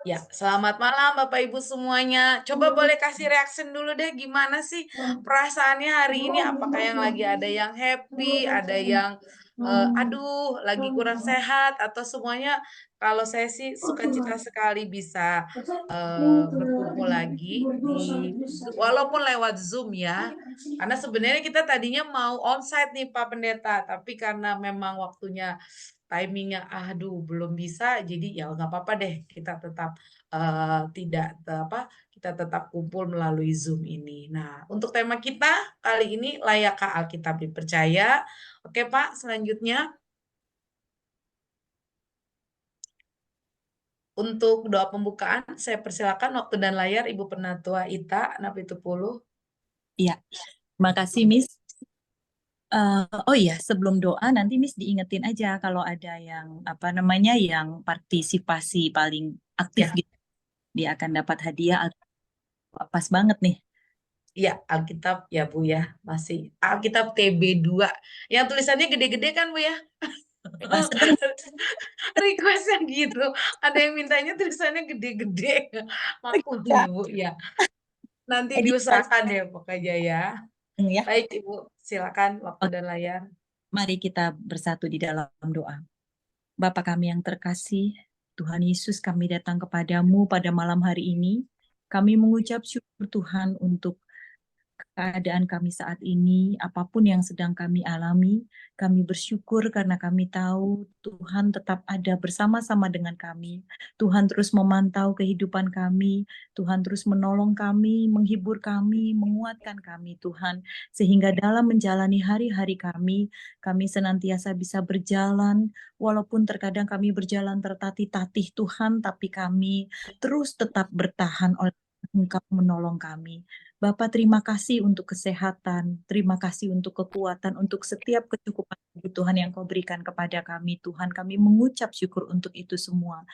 Ya, selamat malam Bapak Ibu semuanya. Coba boleh kasih reaction dulu deh, gimana sih perasaannya hari ini? Apakah yang lagi ada yang happy, ada yang aduh lagi kurang sehat, atau semuanya? Kalau saya sih sukacita sekali bisa berkumpul lagi walaupun lewat Zoom ya. Karena sebenarnya kita tadinya mau onsite nih Pak Pendeta, tapi karena memang waktunya timingnya aduh belum bisa, jadi ya nggak apa-apa deh kita tetap tidak apa kita tetap kumpul melalui Zoom ini. Nah, untuk tema kita kali ini layakkah Alkitab dipercaya? Oke Pak, selanjutnya untuk doa pembukaan saya persilakan waktu dan layar Ibu Penatua Ita Napitupulu. Iya, terima kasih Miss. Oh iya, sebelum doa nanti Miss diingetin aja kalau ada yang apa namanya yang partisipasi paling aktif Ya, gitu, dia akan dapat hadiah. Pas banget nih. iya Alkitab ya Bu ya, masih Alkitab TB2. Yang tulisannya gede-gede kan Bu ya? Seneng Requestnya gitu. Ada yang mintanya tulisannya gede-gede. Maklum ya, Ibu ya. Nanti editor diusahakan deh pokoknya ya. ya. Baik Ibu, silakan waktu Oke, dan layar. mari kita bersatu di dalam doa. Bapa kami yang terkasih, Tuhan Yesus, kami datang kepadamu pada malam hari ini. Kami mengucap syukur Tuhan untuk keadaan kami saat ini, apapun yang sedang kami alami, kami bersyukur karena kami tahu Tuhan tetap ada bersama-sama dengan kami. Tuhan terus memantau kehidupan kami, Tuhan terus menolong kami, menghibur kami, menguatkan kami Tuhan, sehingga dalam menjalani hari-hari kami senantiasa bisa berjalan, walaupun terkadang kami berjalan tertatih-tatih Tuhan, tapi kami terus tetap bertahan oleh Engkau menolong kami. Bapak, terima kasih untuk kesehatan, terima kasih untuk kekuatan, untuk setiap kecukupan kebutuhan yang Kau berikan kepada kami, Tuhan. Kami mengucap syukur untuk itu semua.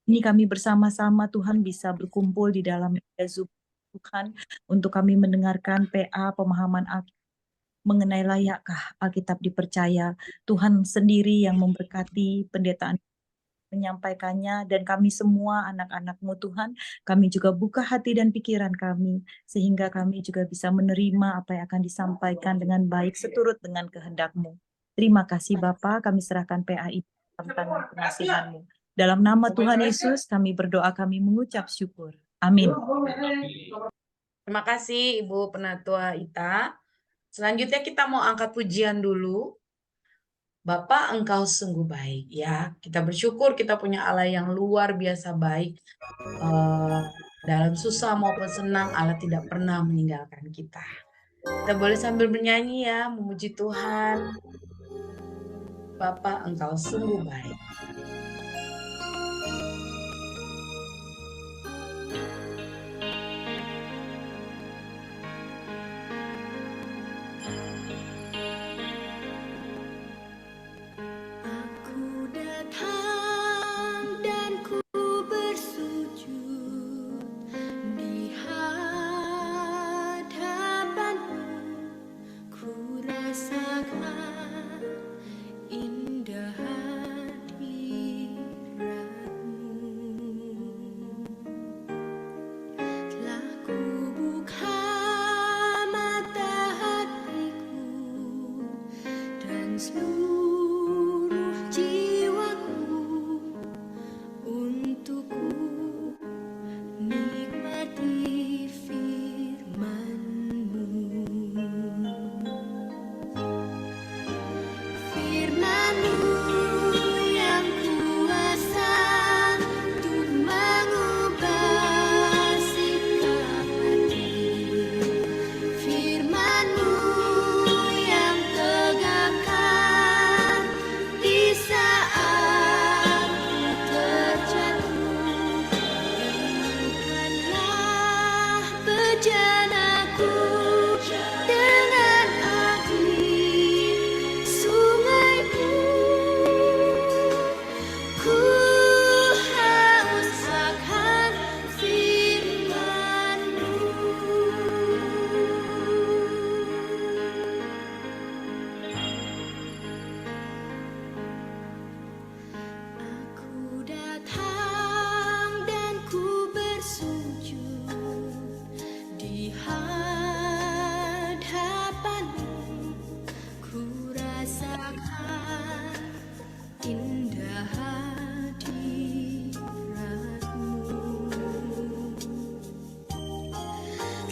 Ini kami bersama-sama, Tuhan, bisa berkumpul di dalam media Zoom, Tuhan, untuk kami mendengarkan PA, pemahaman mengenai layakkah Alkitab dipercaya. Tuhan sendiri yang memberkati pendeta menyampaikannya, dan kami semua anak-anak-Mu Tuhan, kami juga buka hati dan pikiran kami, sehingga kami juga bisa menerima apa yang akan disampaikan dengan baik seturut dengan kehendak-Mu. Terima kasih Bapa, kami serahkan PAI dalam tangan pengasihan-Mu. Dalam nama Tuhan Yesus, kami berdoa, kami mengucap syukur. Amin. Terima kasih Ibu Penatua Ita. Selanjutnya kita mau angkat pujian dulu. Bapak, Engkau sungguh baik ya. Kita bersyukur kita punya Allah yang luar biasa baik. Eh, dalam susah maupun senang, Allah tidak pernah meninggalkan kita. Kita boleh sambil bernyanyi ya, memuji Tuhan. Bapak, Engkau sungguh baik. Aku datang dan ku bersujud di hadapan-Mu. Ku rasakan indah hadirat-Mu.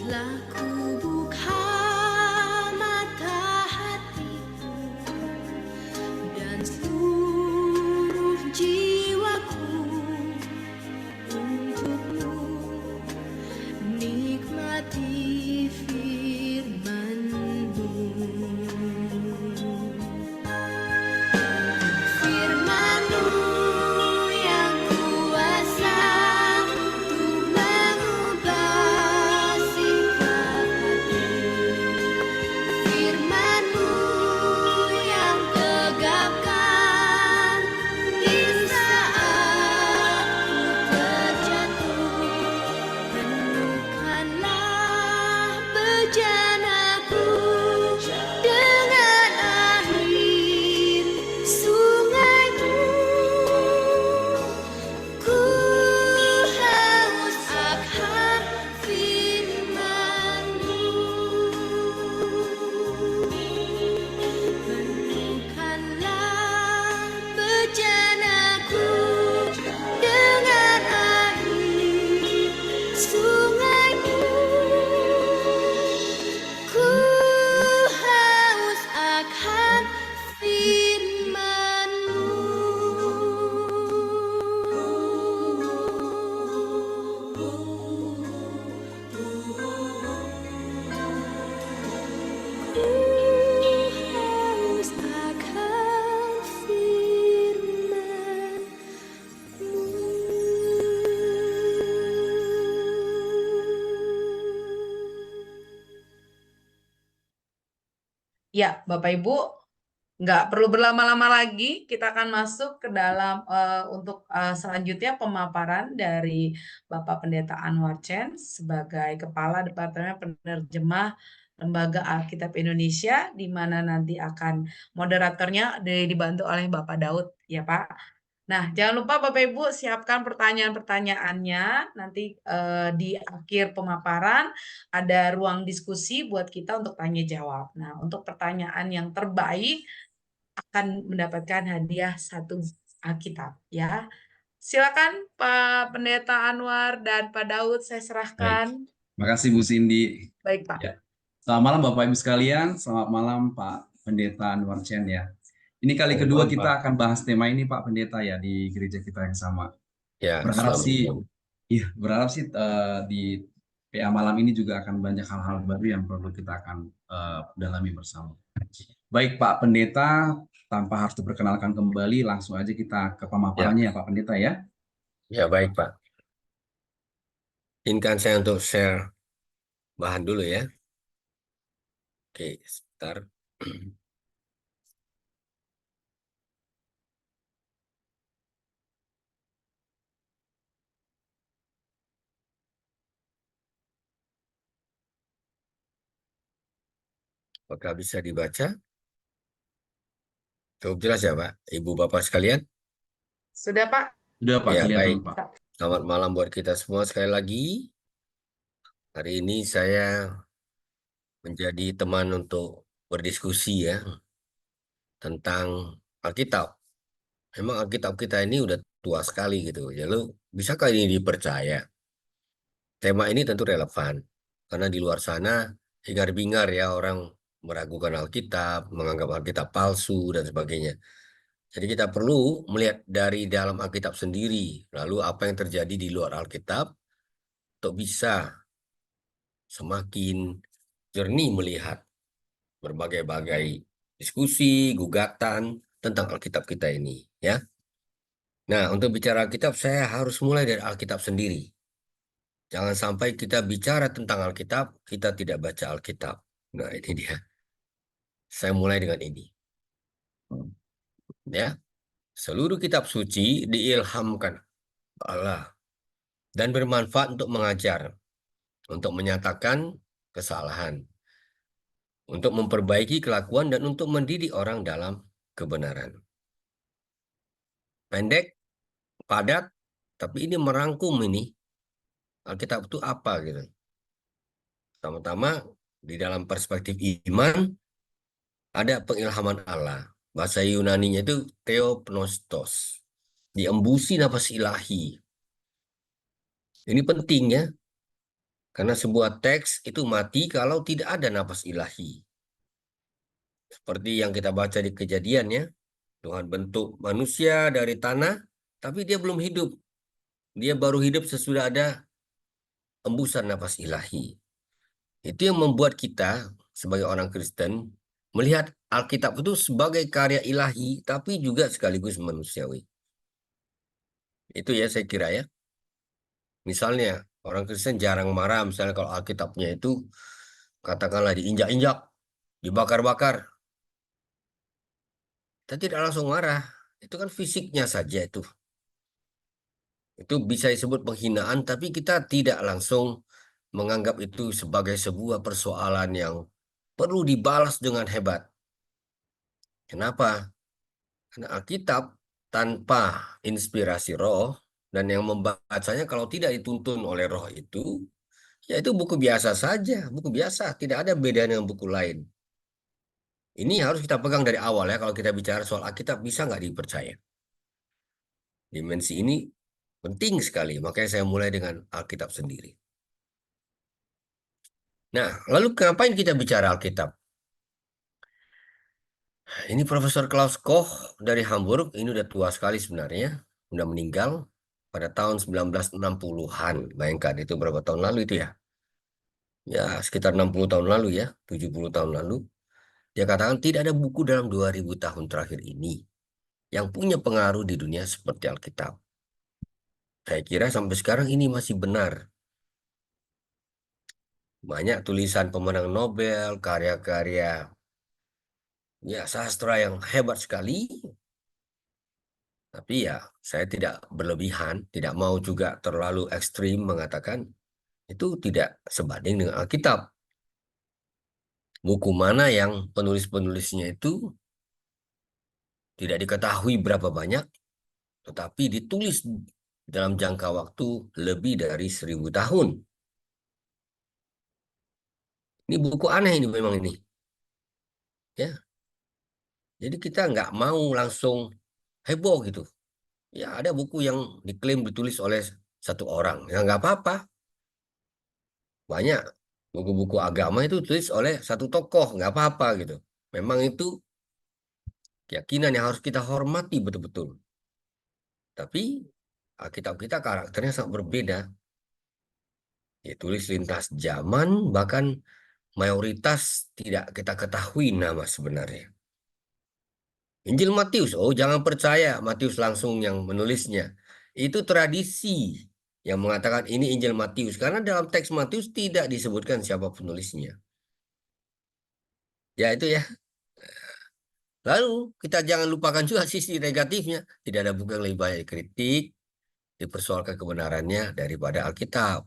Telah ku buka mata hatiku dan seluruh jiwaku untukmu, nikmati firman-Mu. Firman-Mu yang kuasa untuk mengubah sikap hati. Firman-Mu yang tegapkan di saat ku terjatuh. Penuhkanlah bejanaku dengan air sungai-Mu. Ku haus akan firman-Mu. Penuhkanlah bejanaku dengan air sungai-Mu. Ku haus akan firman-Mu. Ku haus akan firman-Mu. Ya, Bapak Ibu, nggak perlu berlama-lama lagi, kita akan masuk ke dalam untuk selanjutnya pemaparan dari Bapak Pendeta Anwar Chen sebagai Kepala Departemen Penerjemah Lembaga Alkitab Indonesia, di mana nanti akan moderatornya dibantu oleh Bapak Daud, ya Pak. Nah, jangan lupa Bapak Ibu siapkan pertanyaan-pertanyaannya. Nanti di akhir pemaparan ada ruang diskusi buat kita untuk tanya jawab. Nah, untuk pertanyaan yang terbaik akan mendapatkan hadiah 1 Alkitab, ya. Silakan Pak Pendeta Anwar dan Pak Daud, saya serahkan. Terima kasih Bu Cindy. Baik, Pak. Ya. Selamat malam Bapak Ibu sekalian, selamat malam Pak Pendeta Anwar Chen ya. Ini kali kedua kita akan bahas tema ini Pak Pendeta ya di gereja kita yang sama. Ya, Berharap selamat sih, malam. iya berharap sih di PA malam ini juga akan banyak hal-hal baru yang perlu kita akan dalami bersama. Baik Pak Pendeta, tanpa harus diperkenalkan kembali, langsung aja kita ke pemaparannya ya Pak Pendeta ya. Ya, baik Pak. Izinkan saya untuk share bahan dulu ya. Oke, sebentar. Apakah bisa dibaca? Cukup jelas ya Pak, Ibu Bapak sekalian? Sudah, Pak? Sudah Pak, Ya, kelihatan baik. Pak. Selamat malam buat kita semua sekali lagi. Hari ini saya menjadi teman untuk berdiskusi ya tentang Alkitab. Memang Alkitab kita ini udah tua sekali gitu. Lalu bisakah ini dipercaya? Tema ini tentu relevan karena di luar sana hingar-bingar ya orang meragukan Alkitab, menganggap Alkitab palsu dan sebagainya. Jadi kita perlu melihat dari dalam Alkitab sendiri, lalu apa yang terjadi di luar Alkitab untuk bisa semakin jernih melihat berbagai-bagai diskusi, gugatan tentang Alkitab kita ini ya. Nah, untuk bicara Alkitab saya harus mulai dari Alkitab sendiri. Jangan sampai kita bicara tentang Alkitab, kita tidak baca Alkitab. Nah, ini dia. Saya mulai dengan ini. Ya, seluruh kitab suci diilhamkan Allah dan bermanfaat untuk mengajar, untuk menyatakan kesalahan, untuk memperbaiki kelakuan dan untuk mendidik orang dalam kebenaran. Pendek, padat, tapi ini merangkum ini. Alkitab itu apa gitu. Pertama-tama di dalam perspektif iman ada pengilhaman Allah. Bahasa Yunaninya itu theopnostos. Diembusi nafas ilahi. Ini penting ya. Karena sebuah teks itu mati kalau tidak ada nafas ilahi. Seperti yang kita baca di Kejadian ya. Tuhan bentuk manusia dari tanah, tapi dia belum hidup. Dia baru hidup sesudah ada embusan nafas ilahi. Itu yang membuat kita sebagai orang Kristen melihat Alkitab itu sebagai karya ilahi, tapi juga sekaligus manusiawi. Itu ya saya kira ya. Misalnya orang Kristen jarang marah misalnya kalau Alkitabnya itu katakanlah diinjak-injak, dibakar-bakar. Kita tidak langsung marah. Itu kan fisiknya saja itu. Itu bisa disebut penghinaan, tapi kita tidak langsung menganggap itu sebagai sebuah persoalan yang perlu dibalas dengan hebat. Kenapa? Karena Alkitab tanpa inspirasi roh, dan yang membacanya kalau tidak dituntun oleh roh itu, ya itu buku biasa saja, buku biasa, tidak ada beda dengan buku lain. Ini harus kita pegang dari awal ya, kalau kita bicara soal Alkitab bisa nggak dipercaya. Dimensi ini penting sekali, makanya saya mulai dengan Alkitab sendiri. Nah, lalu ngapain kita bicara Alkitab? Ini Profesor Klaus Koch dari Hamburg, ini udah tua sekali sebenarnya, udah meninggal pada tahun 1960-an. Bayangkan itu berapa tahun lalu itu ya? Ya, sekitar 60 tahun lalu ya, 70 tahun lalu. Dia katakan tidak ada buku dalam 2000 tahun terakhir ini yang punya pengaruh di dunia seperti Alkitab. Saya kira sampai sekarang ini masih benar. Banyak tulisan pemenang Nobel, karya-karya ya sastra yang hebat sekali. Tapi ya saya tidak berlebihan, tidak mau juga terlalu ekstrim mengatakan itu tidak sebanding dengan Alkitab. Buku mana yang penulis-penulisnya itu tidak diketahui berapa banyak, tetapi ditulis dalam jangka waktu lebih dari 1000 tahun. Ini buku aneh ini memang ini. Ya. Jadi kita nggak mau langsung heboh gitu. Ya ada buku yang diklaim ditulis oleh satu orang. Ya nggak apa-apa. Banyak buku-buku agama itu ditulis oleh satu tokoh. Nggak apa-apa gitu. Memang itu keyakinan yang harus kita hormati betul-betul. Tapi Alkitab kita karakternya sangat berbeda. Ya, tulis lintas zaman, bahkan mayoritas tidak kita ketahui nama sebenarnya. Injil Matius, oh jangan percaya Matius langsung yang menulisnya. Itu tradisi yang mengatakan ini Injil Matius. Karena dalam teks Matius tidak disebutkan siapa penulisnya. Ya itu ya. Lalu kita jangan lupakan juga sisi negatifnya. Tidak ada buku yang lebih banyak dikritik, dipersoalkan kebenarannya daripada Alkitab.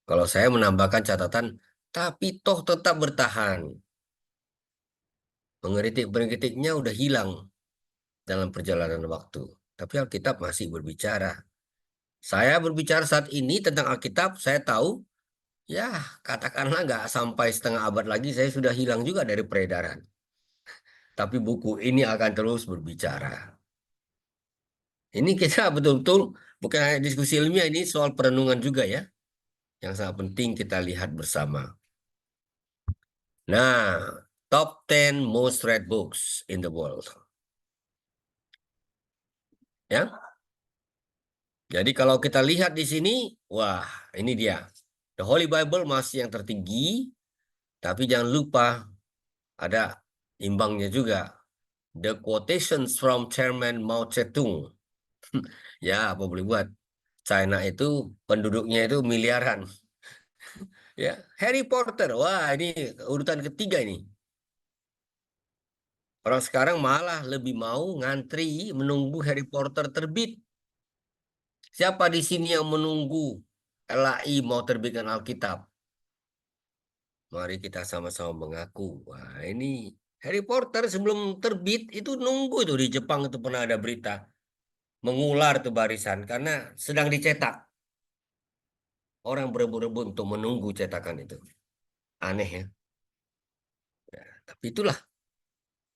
Kalau saya menambahkan catatan, tapi toh tetap bertahan. Pengkritik-pengkritiknya udah hilang dalam perjalanan waktu. Tapi Alkitab masih berbicara. Saya berbicara saat ini tentang Alkitab, saya tahu, ya katakanlah nggak sampai setengah abad lagi, saya sudah hilang juga dari peredaran. Tapi buku ini akan terus berbicara. Ini kita betul-betul bukan hanya diskusi ilmiah, ini soal perenungan juga ya, yang sangat penting kita lihat bersama. Nah, top 10 most read books in the world. Ya. Jadi kalau kita lihat di sini, wah ini dia. The Holy Bible masih yang tertinggi, tapi jangan lupa ada imbangnya juga. The quotations from Chairman Mao Zedong. Ya, apa boleh buat. China itu penduduknya itu miliaran. Ya, Harry Potter. Wah, ini urutan ketiga ini. Orang sekarang malah lebih mau ngantri menunggu Harry Potter terbit. Siapa di sini yang menunggu LAI mau terbitkan Alkitab? Mari kita sama-sama mengaku. Wah, ini Harry Potter sebelum terbit itu nunggu itu di Jepang itu pernah ada berita. Mengular tuh barisan karena sedang dicetak. Orang berebut-rebut untuk menunggu cetakan itu. Aneh ya. Tapi itulah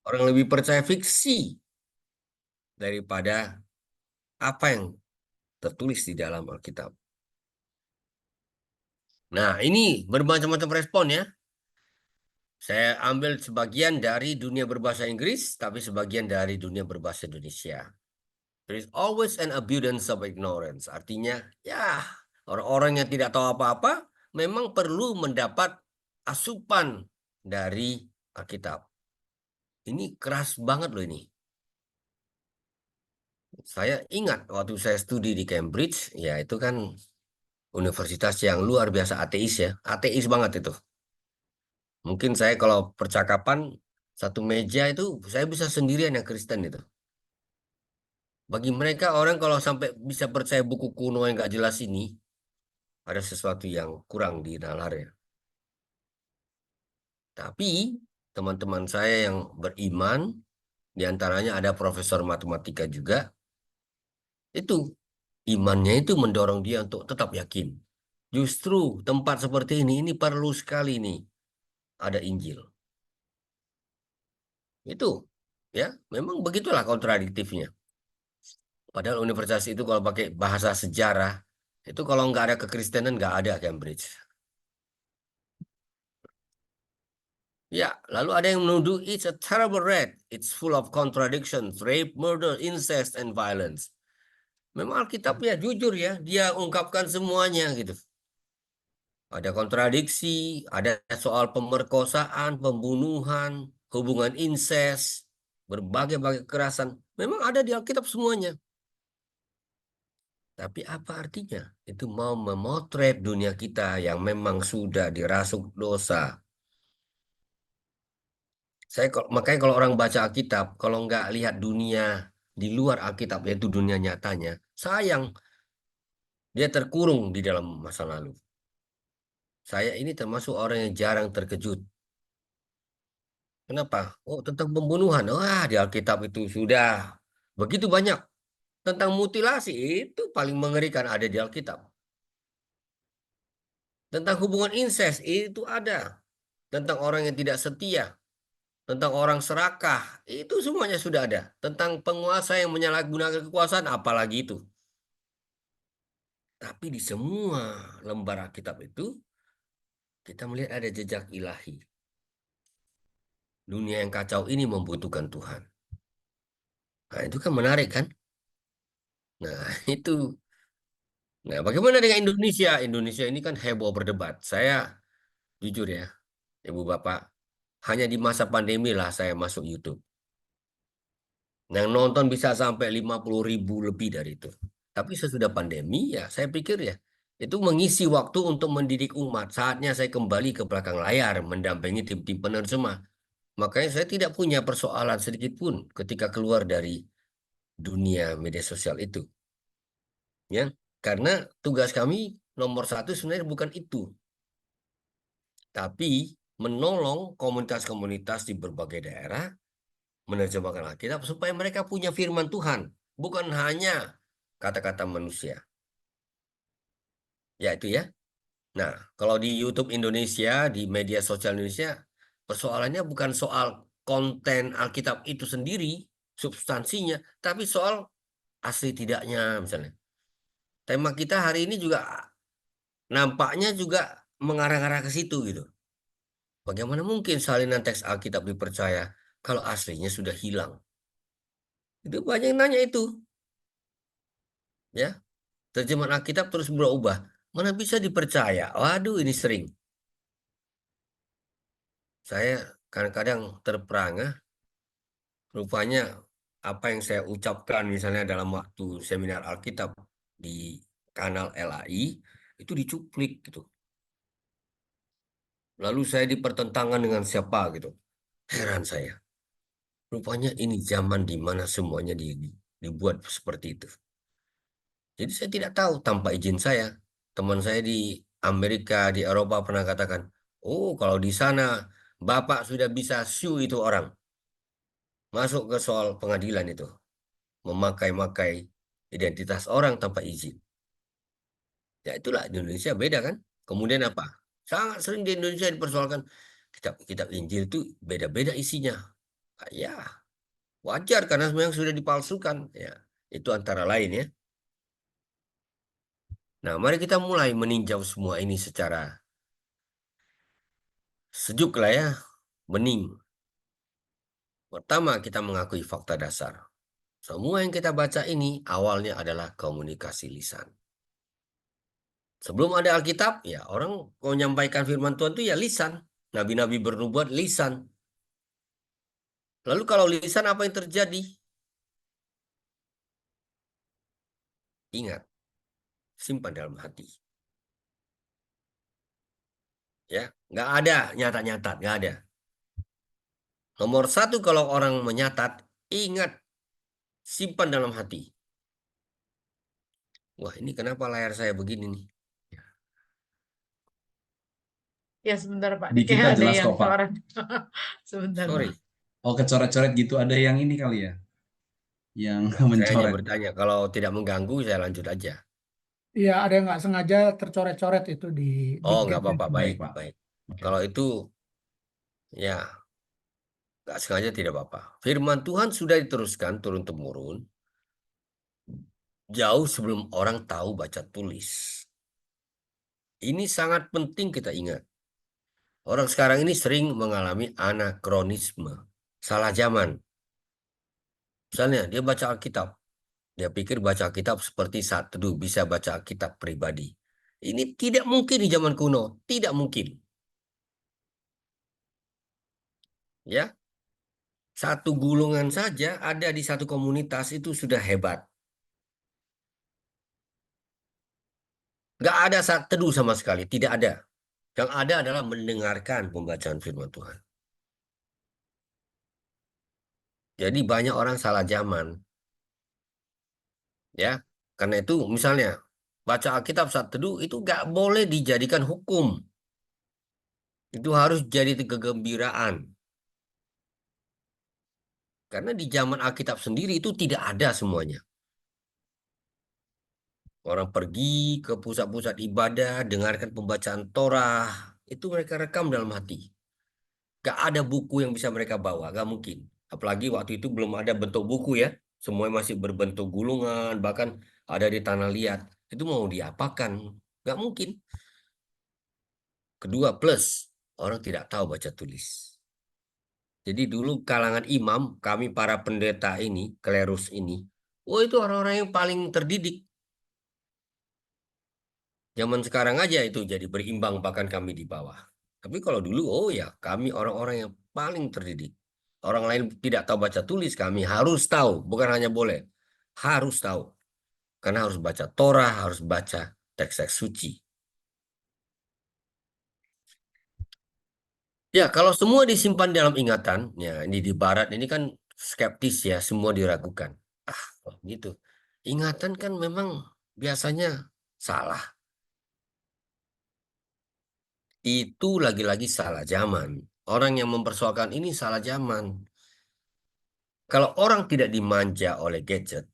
orang lebih percaya fiksi daripada apa yang tertulis di dalam Alkitab. Nah, ini bermacam-macam respon ya. Saya ambil sebagian dari dunia berbahasa Inggris, tapi sebagian dari dunia berbahasa Indonesia. There is always an abundance of ignorance. Artinya, ya, orang-orang yang tidak tahu apa-apa memang perlu mendapat asupan dari Alkitab. Ini keras banget loh ini. Saya ingat waktu saya studi di Cambridge, ya itu kan universitas yang luar biasa ateis ya. Ateis banget itu. Mungkin saya kalau percakapan satu meja itu saya bisa sendirian yang Kristen itu. Bagi mereka orang kalau sampai bisa percaya buku kuno yang nggak jelas ini, ada sesuatu yang kurang di nalarnya. Tapi teman-teman saya yang beriman, diantaranya ada profesor matematika juga, itu imannya itu mendorong dia untuk tetap yakin. Justru tempat seperti ini perlu sekali nih ada Injil. Itu ya, memang begitulah kontradiktifnya. Padahal universitas itu kalau pakai bahasa sejarah, itu kalau nggak ada kekristenan nggak ada Cambridge. Ya, lalu ada yang menuduh it's a terrible read. It's full of contradictions, rape, murder, incest, and violence. Memang Alkitab ya jujur ya, dia ungkapkan semuanya gitu. Ada kontradiksi, ada soal pemerkosaan, pembunuhan, hubungan incest, berbagai-bagai kekerasan. Memang ada di Alkitab semuanya. Tapi apa artinya? Itu mau memotret dunia kita yang memang sudah dirasuk dosa. Makanya kalau orang baca Alkitab, kalau nggak lihat dunia di luar Alkitab, yaitu dunia nyatanya, sayang dia terkurung di dalam masa lalu. Saya ini termasuk orang yang jarang terkejut. Kenapa? Oh, tentang pembunuhan. Wah, di Alkitab itu sudah begitu banyak. Tentang mutilasi itu paling mengerikan ada di Alkitab. Tentang hubungan incest itu ada. Tentang orang yang tidak setia. Tentang orang serakah, itu semuanya sudah ada. Tentang penguasa yang menyalahgunakan kekuasaan, apalagi itu. Tapi di semua lembar Alkitab itu, kita melihat ada jejak ilahi. Dunia yang kacau ini membutuhkan Tuhan. Nah, itu kan menarik kan? Nah, itu. Nah, bagaimana dengan Indonesia? Indonesia ini kan heboh berdebat. Saya jujur ya, Ibu Bapak, hanya di masa pandemi lah saya masuk YouTube. Yang nonton bisa sampai 50.000 lebih dari itu. Tapi sesudah pandemi ya saya pikir ya itu mengisi waktu untuk mendidik umat. Saatnya saya kembali ke belakang layar mendampingi tim-tim penerjemah. Makanya saya tidak punya persoalan sedikit pun ketika keluar dari dunia media sosial itu. Ya, karena tugas kami nomor satu sebenarnya bukan itu. Tapi menolong komunitas-komunitas di berbagai daerah menerjemahkan Alkitab supaya mereka punya firman Tuhan, bukan hanya kata-kata manusia. Ya itu ya. Nah, kalau di YouTube Indonesia, di media sosial Indonesia, persoalannya bukan soal konten Alkitab itu sendiri, substansinya, tapi soal asli tidaknya misalnya. Tema kita hari ini juga nampaknya juga mengarah-arah ke situ gitu. Bagaimana mungkin salinan teks Alkitab dipercaya kalau aslinya sudah hilang? Itu banyak yang nanya itu. Ya, terjemahan Alkitab terus berubah. Mana bisa dipercaya? Waduh, ini sering. Saya kadang-kadang terperangah. Rupanya apa yang saya ucapkan misalnya dalam waktu seminar Alkitab di kanal LAI itu dicuplik gitu. Lalu saya dipertentangan dengan siapa gitu. Heran saya. Rupanya ini zaman di mana semuanya dibuat seperti itu. Jadi saya tidak tahu tanpa izin saya. Teman saya di Amerika, di Eropa pernah katakan, oh kalau di sana Bapak sudah bisa sue itu orang. Masuk ke soal pengadilan itu. Memakai-makai identitas orang tanpa izin. Ya itulah di Indonesia beda kan. Kemudian apa? Sangat sering di Indonesia dipersoalkan kitab Injil itu beda-beda isinya. Ya wajar karena memang sudah dipalsukan. Ya itu antara lain ya. Nah, mari kita mulai meninjau semua ini secara sejuk lah ya, bening. Pertama, kita mengakui fakta dasar. Semua yang kita baca ini awalnya adalah komunikasi lisan. Sebelum ada Alkitab, ya orang menyampaikan firman Tuhan itu ya lisan. Nabi-nabi bernubuat lisan. Lalu kalau lisan apa yang terjadi? Ingat, simpan dalam hati. Ya, nggak ada nyatat-nyatat, nggak ada. Nomor satu kalau orang menyatat, ingat, simpan dalam hati. Wah, ini kenapa layar saya begini nih? Ya sebentar Pak, Di ini kayak kita ada jelas yang kok, Pak. suara. Sebentar Pak. Sorry. Oh, kecoret-coret gitu ada yang ini kali ya, yang Enggak, saya hanya mencoret. bertanya. Kalau tidak mengganggu, saya lanjut aja. Iya, ada yang nggak sengaja tercoret-coret itu di Oh, nggak gap apa-apa. itu. Baik, Baik, Pak. baik. Oke, Kalau Pak. itu, ya, nggak sengaja tidak apa-apa. Firman Tuhan sudah diteruskan turun-temurun jauh sebelum orang tahu baca tulis. Ini sangat penting kita ingat. Orang sekarang ini sering mengalami anakronisme, salah zaman. Misalnya, dia baca Alkitab. Dia pikir baca Alkitab seperti saat teduh, bisa baca Alkitab pribadi. Ini tidak mungkin di zaman kuno. Tidak mungkin. Ya, satu gulungan saja ada di satu komunitas itu sudah hebat. Nggak ada saat teduh sama sekali, tidak ada. Yang ada adalah mendengarkan pembacaan firman Tuhan. Jadi banyak orang salah zaman, ya. Karena itu misalnya baca Alkitab saat teduh itu nggak boleh dijadikan hukum. Itu harus jadi kegembiraan. Karena di zaman Alkitab sendiri itu tidak ada semuanya. Orang pergi ke pusat-pusat ibadah, dengarkan pembacaan Torah, itu mereka rekam dalam hati. Gak ada buku yang bisa mereka bawa, gak mungkin. Apalagi waktu itu belum ada bentuk buku ya. Semuanya masih berbentuk gulungan, bahkan ada di tanah liat. Itu mau diapakan? Gak mungkin. Kedua, plus orang tidak tahu baca tulis. Jadi dulu kalangan imam, kami para pendeta ini, klerus ini, oh itu orang-orang yang paling terdidik. Zaman sekarang aja itu jadi berimbang bahkan kami di bawah. Tapi kalau dulu, oh ya kami orang-orang yang paling terdidik. Orang lain tidak tahu baca tulis, kami harus tahu, bukan hanya boleh, harus tahu. Karena harus baca Torah, harus baca teks-teks suci. Ya, kalau semua disimpan dalam ingatan, ya ini di barat ini kan skeptis ya, semua diragukan. Ah, kok gitu. Ingatan kan memang biasanya salah. Itu lagi-lagi salah zaman. Orang yang mempersoalkan ini salah zaman. Kalau orang tidak dimanja oleh gadget,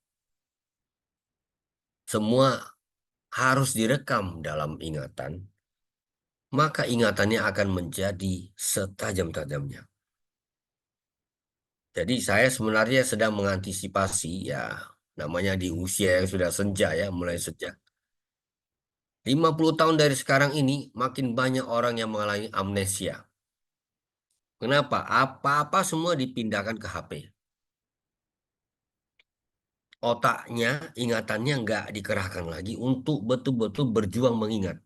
semua harus direkam dalam ingatan, maka ingatannya akan menjadi setajam-tajamnya. Jadi saya sebenarnya sedang mengantisipasi ya, namanya di usia yang sudah senja ya, mulai senja. 50 tahun dari sekarang ini makin banyak orang yang mengalami amnesia. Kenapa? Apa-apa semua dipindahkan ke HP. Otaknya, ingatannya nggak dikerahkan lagi untuk betul-betul berjuang mengingat.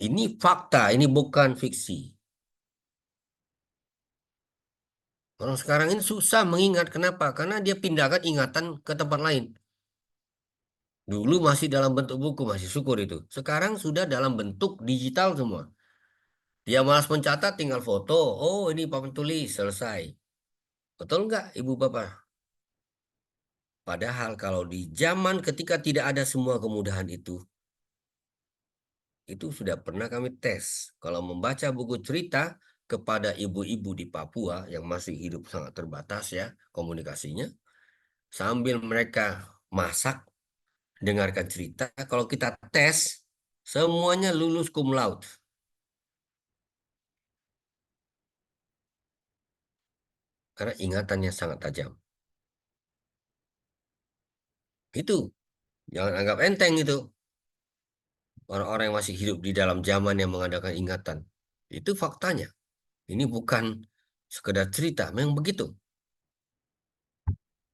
Ini fakta, ini bukan fiksi. Orang sekarang ini susah mengingat. Kenapa? Karena dia pindahkan ingatan ke tempat lain. Dulu masih dalam bentuk buku, masih syukur itu. Sekarang sudah dalam bentuk digital semua. Dia malas mencatat, tinggal foto. Oh, ini papan tulis, selesai. Betul nggak, Ibu Bapak? Padahal kalau di zaman ketika tidak ada semua kemudahan itu sudah pernah kami tes. Kalau membaca buku cerita kepada ibu-ibu di Papua yang masih hidup sangat terbatas ya komunikasinya, sambil mereka masak, dengarkan cerita, kalau kita tes, semuanya lulus cum laude. Karena ingatannya sangat tajam. Itu jangan anggap enteng itu. Orang-orang yang masih hidup di dalam zaman yang mengadakan ingatan. Itu faktanya. Ini bukan sekedar cerita, memang begitu.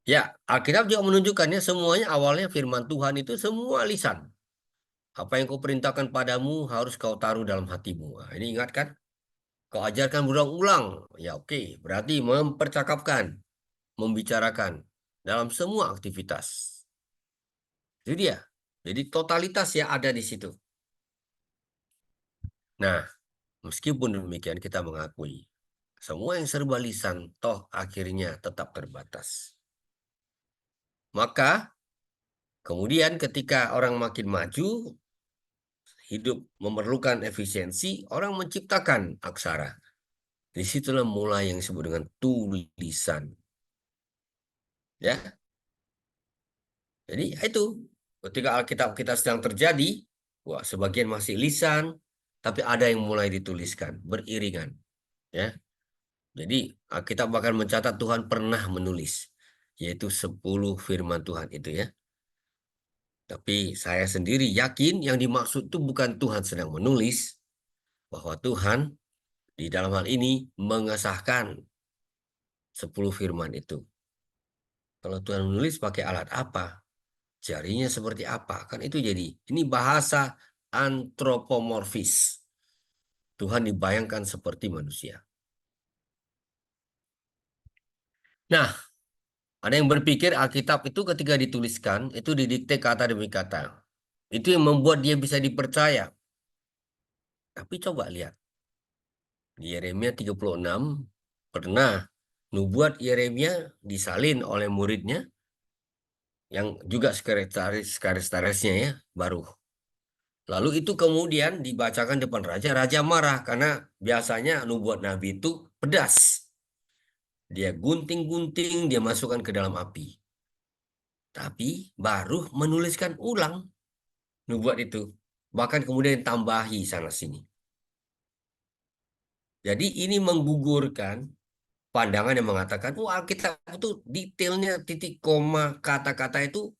Ya, Alkitab juga menunjukkannya semuanya awalnya firman Tuhan itu semua lisan. Apa yang kau perintahkan padamu harus kau taruh dalam hatimu. Nah, ini ingat kan? Kau ajarkan berulang-ulang. Ya oke, berarti mempercakapkan, membicarakan dalam semua aktivitas. Itu dia. Jadi totalitas ya ada di situ. Nah, meskipun demikian kita mengakui semua yang serba lisan toh akhirnya tetap terbatas. Maka kemudian ketika orang makin maju, hidup memerlukan efisiensi, orang menciptakan aksara. Disitulah mulai yang disebut dengan tulisan. Ya, jadi itu ketika Alkitab kita sedang terjadi, wah sebagian masih lisan, tapi ada yang mulai dituliskan beriringan. Ya, jadi Alkitab bahkan mencatat Tuhan pernah menulis, yaitu 10 firman Tuhan itu ya. Tapi saya sendiri yakin yang dimaksud itu bukan Tuhan sedang menulis, bahwa Tuhan di dalam hal ini mengesahkan 10 firman itu. Kalau Tuhan menulis pakai alat apa? Jarinya seperti apa? Kan itu jadi. Ini bahasa antropomorfis. Tuhan dibayangkan seperti manusia. Nah, ada yang berpikir Alkitab itu ketika dituliskan, itu didikte kata demi kata. Itu yang membuat dia bisa dipercaya. Tapi coba lihat. Di Yeremia 36, pernah nubuat Yeremia disalin oleh muridnya, yang juga sekretarisnya ya, Baruh. Lalu itu kemudian dibacakan depan raja, raja marah karena biasanya nubuat nabi itu pedas. Dia gunting-gunting, dia masukkan ke dalam api. Tapi Baruh menuliskan ulang nubuat itu. Bahkan kemudian tambahi sana-sini. Jadi ini menggugurkan pandangan yang mengatakan, Alkitab itu detailnya titik koma kata-kata itu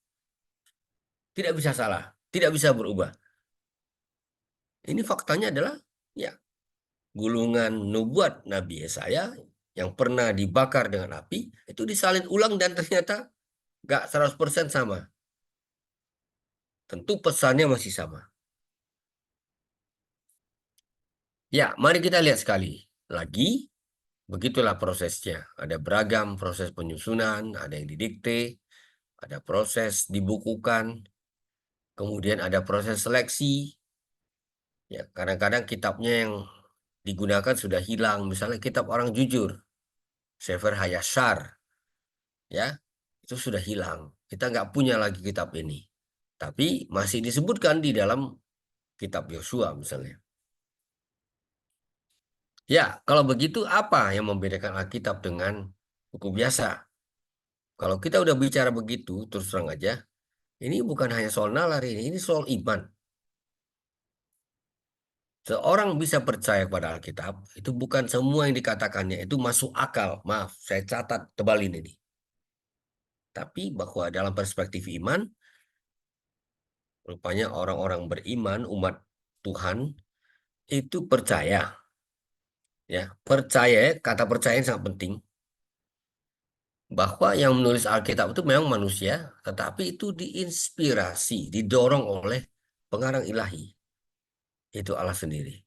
tidak bisa salah, tidak bisa berubah. Ini faktanya adalah ya gulungan nubuat Nabi Yesaya yang pernah dibakar dengan api itu disalin ulang dan ternyata nggak 100% sama. Tentu pesannya masih sama. Ya, mari kita lihat sekali lagi. Begitulah prosesnya. Ada beragam proses penyusunan, ada yang didikte, ada proses dibukukan, kemudian ada proses seleksi. Ya, kadang-kadang kitabnya yang digunakan sudah hilang. Misalnya kitab Orang Jujur, Sefer Hayashar, ya, itu sudah hilang. Kita nggak punya lagi kitab ini. Tapi masih disebutkan di dalam kitab Yosua misalnya. Ya, kalau begitu apa yang membedakan Alkitab dengan buku biasa? Kalau kita udah bicara begitu, terus terang aja, ini bukan hanya soal nalar ini soal iman. Seorang bisa percaya kepada Alkitab, itu bukan semua yang dikatakannya itu masuk akal. Maaf, saya catat tebalin ini. Tapi bahwa dalam perspektif iman, rupanya orang-orang beriman, umat Tuhan, itu percaya. Ya, percaya, kata percaya yang sangat penting. Bahwa yang menulis Alkitab itu memang manusia, tetapi itu diinspirasi, didorong oleh pengarang ilahi. Itu Allah sendiri.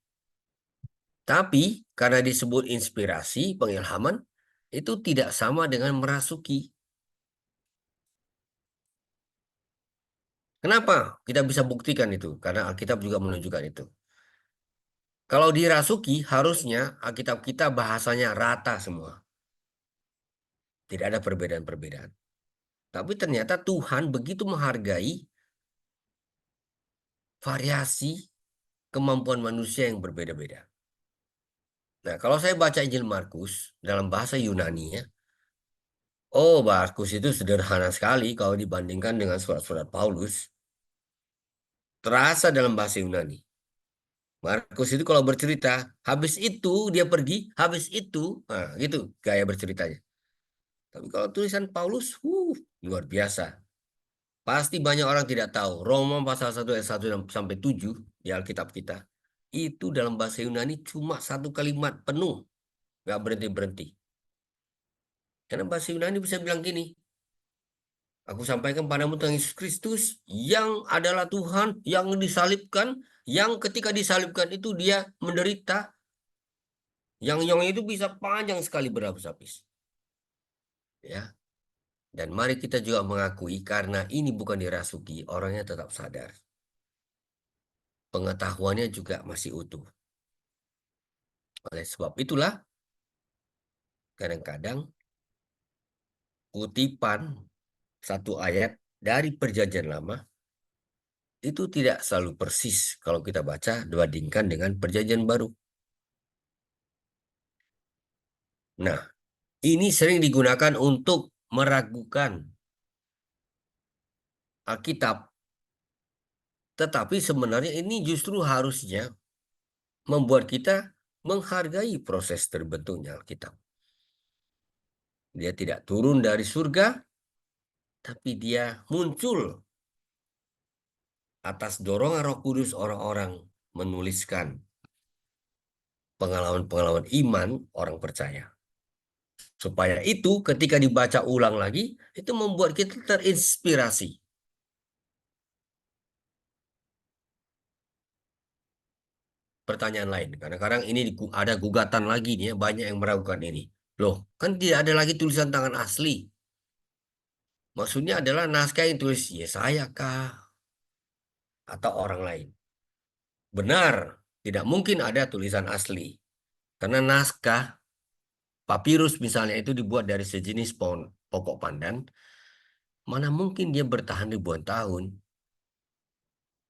Tapi karena disebut inspirasi, pengilhaman, itu tidak sama dengan merasuki. Kenapa? Kita bisa buktikan itu, karena Alkitab juga menunjukkan itu. Kalau dirasuki, harusnya Alkitab kita bahasanya rata semua. Tidak ada perbedaan-perbedaan. Tapi ternyata Tuhan begitu menghargai variasi kemampuan manusia yang berbeda-beda. Nah, kalau saya baca Injil Markus dalam bahasa Yunani ya, Markus itu sederhana sekali kalau dibandingkan dengan surat-surat Paulus. Terasa dalam bahasa Yunani. Markus itu kalau bercerita, habis itu dia pergi, habis itu, nah gitu gaya berceritanya. Tapi kalau tulisan Paulus, luar biasa. Pasti banyak orang tidak tahu. Roma pasal 1 ayat 1 sampai 7 di Alkitab kita. Itu dalam bahasa Yunani cuma satu kalimat penuh. Nggak berhenti-berhenti. Karena bahasa Yunani bisa bilang gini. Aku sampaikan padamu tentang Yesus Kristus yang adalah Tuhan yang disalibkan. Yang ketika disalibkan itu dia menderita. Yang itu bisa panjang sekali berlapis-lapis. Ya. Dan mari kita juga mengakui karena ini bukan dirasuki, orangnya tetap sadar. Pengetahuannya juga masih utuh. Oleh sebab itulah, kadang-kadang kutipan satu ayat dari Perjanjian Lama itu tidak selalu persis kalau kita baca dibandingkan dengan Perjanjian Baru. Nah, ini sering digunakan untuk meragukan Alkitab. Tetapi sebenarnya ini justru harusnya membuat kita menghargai proses terbentuknya Alkitab. Dia tidak turun dari surga, tapi dia muncul atas dorongan Roh Kudus orang-orang menuliskan pengalaman-pengalaman iman orang percaya. Supaya itu ketika dibaca ulang lagi, itu membuat kita terinspirasi. Pertanyaan lain, kadang-kadang ini ada gugatan lagi nih, banyak yang meragukan ini. Loh, kan tidak ada lagi tulisan tangan asli. Maksudnya adalah naskah yang tulis Yesaya kah? Atau orang lain. Benar, tidak mungkin ada tulisan asli. Karena naskah, papirus misalnya itu dibuat dari sejenis pokok pandan, mana mungkin dia bertahan ribuan tahun.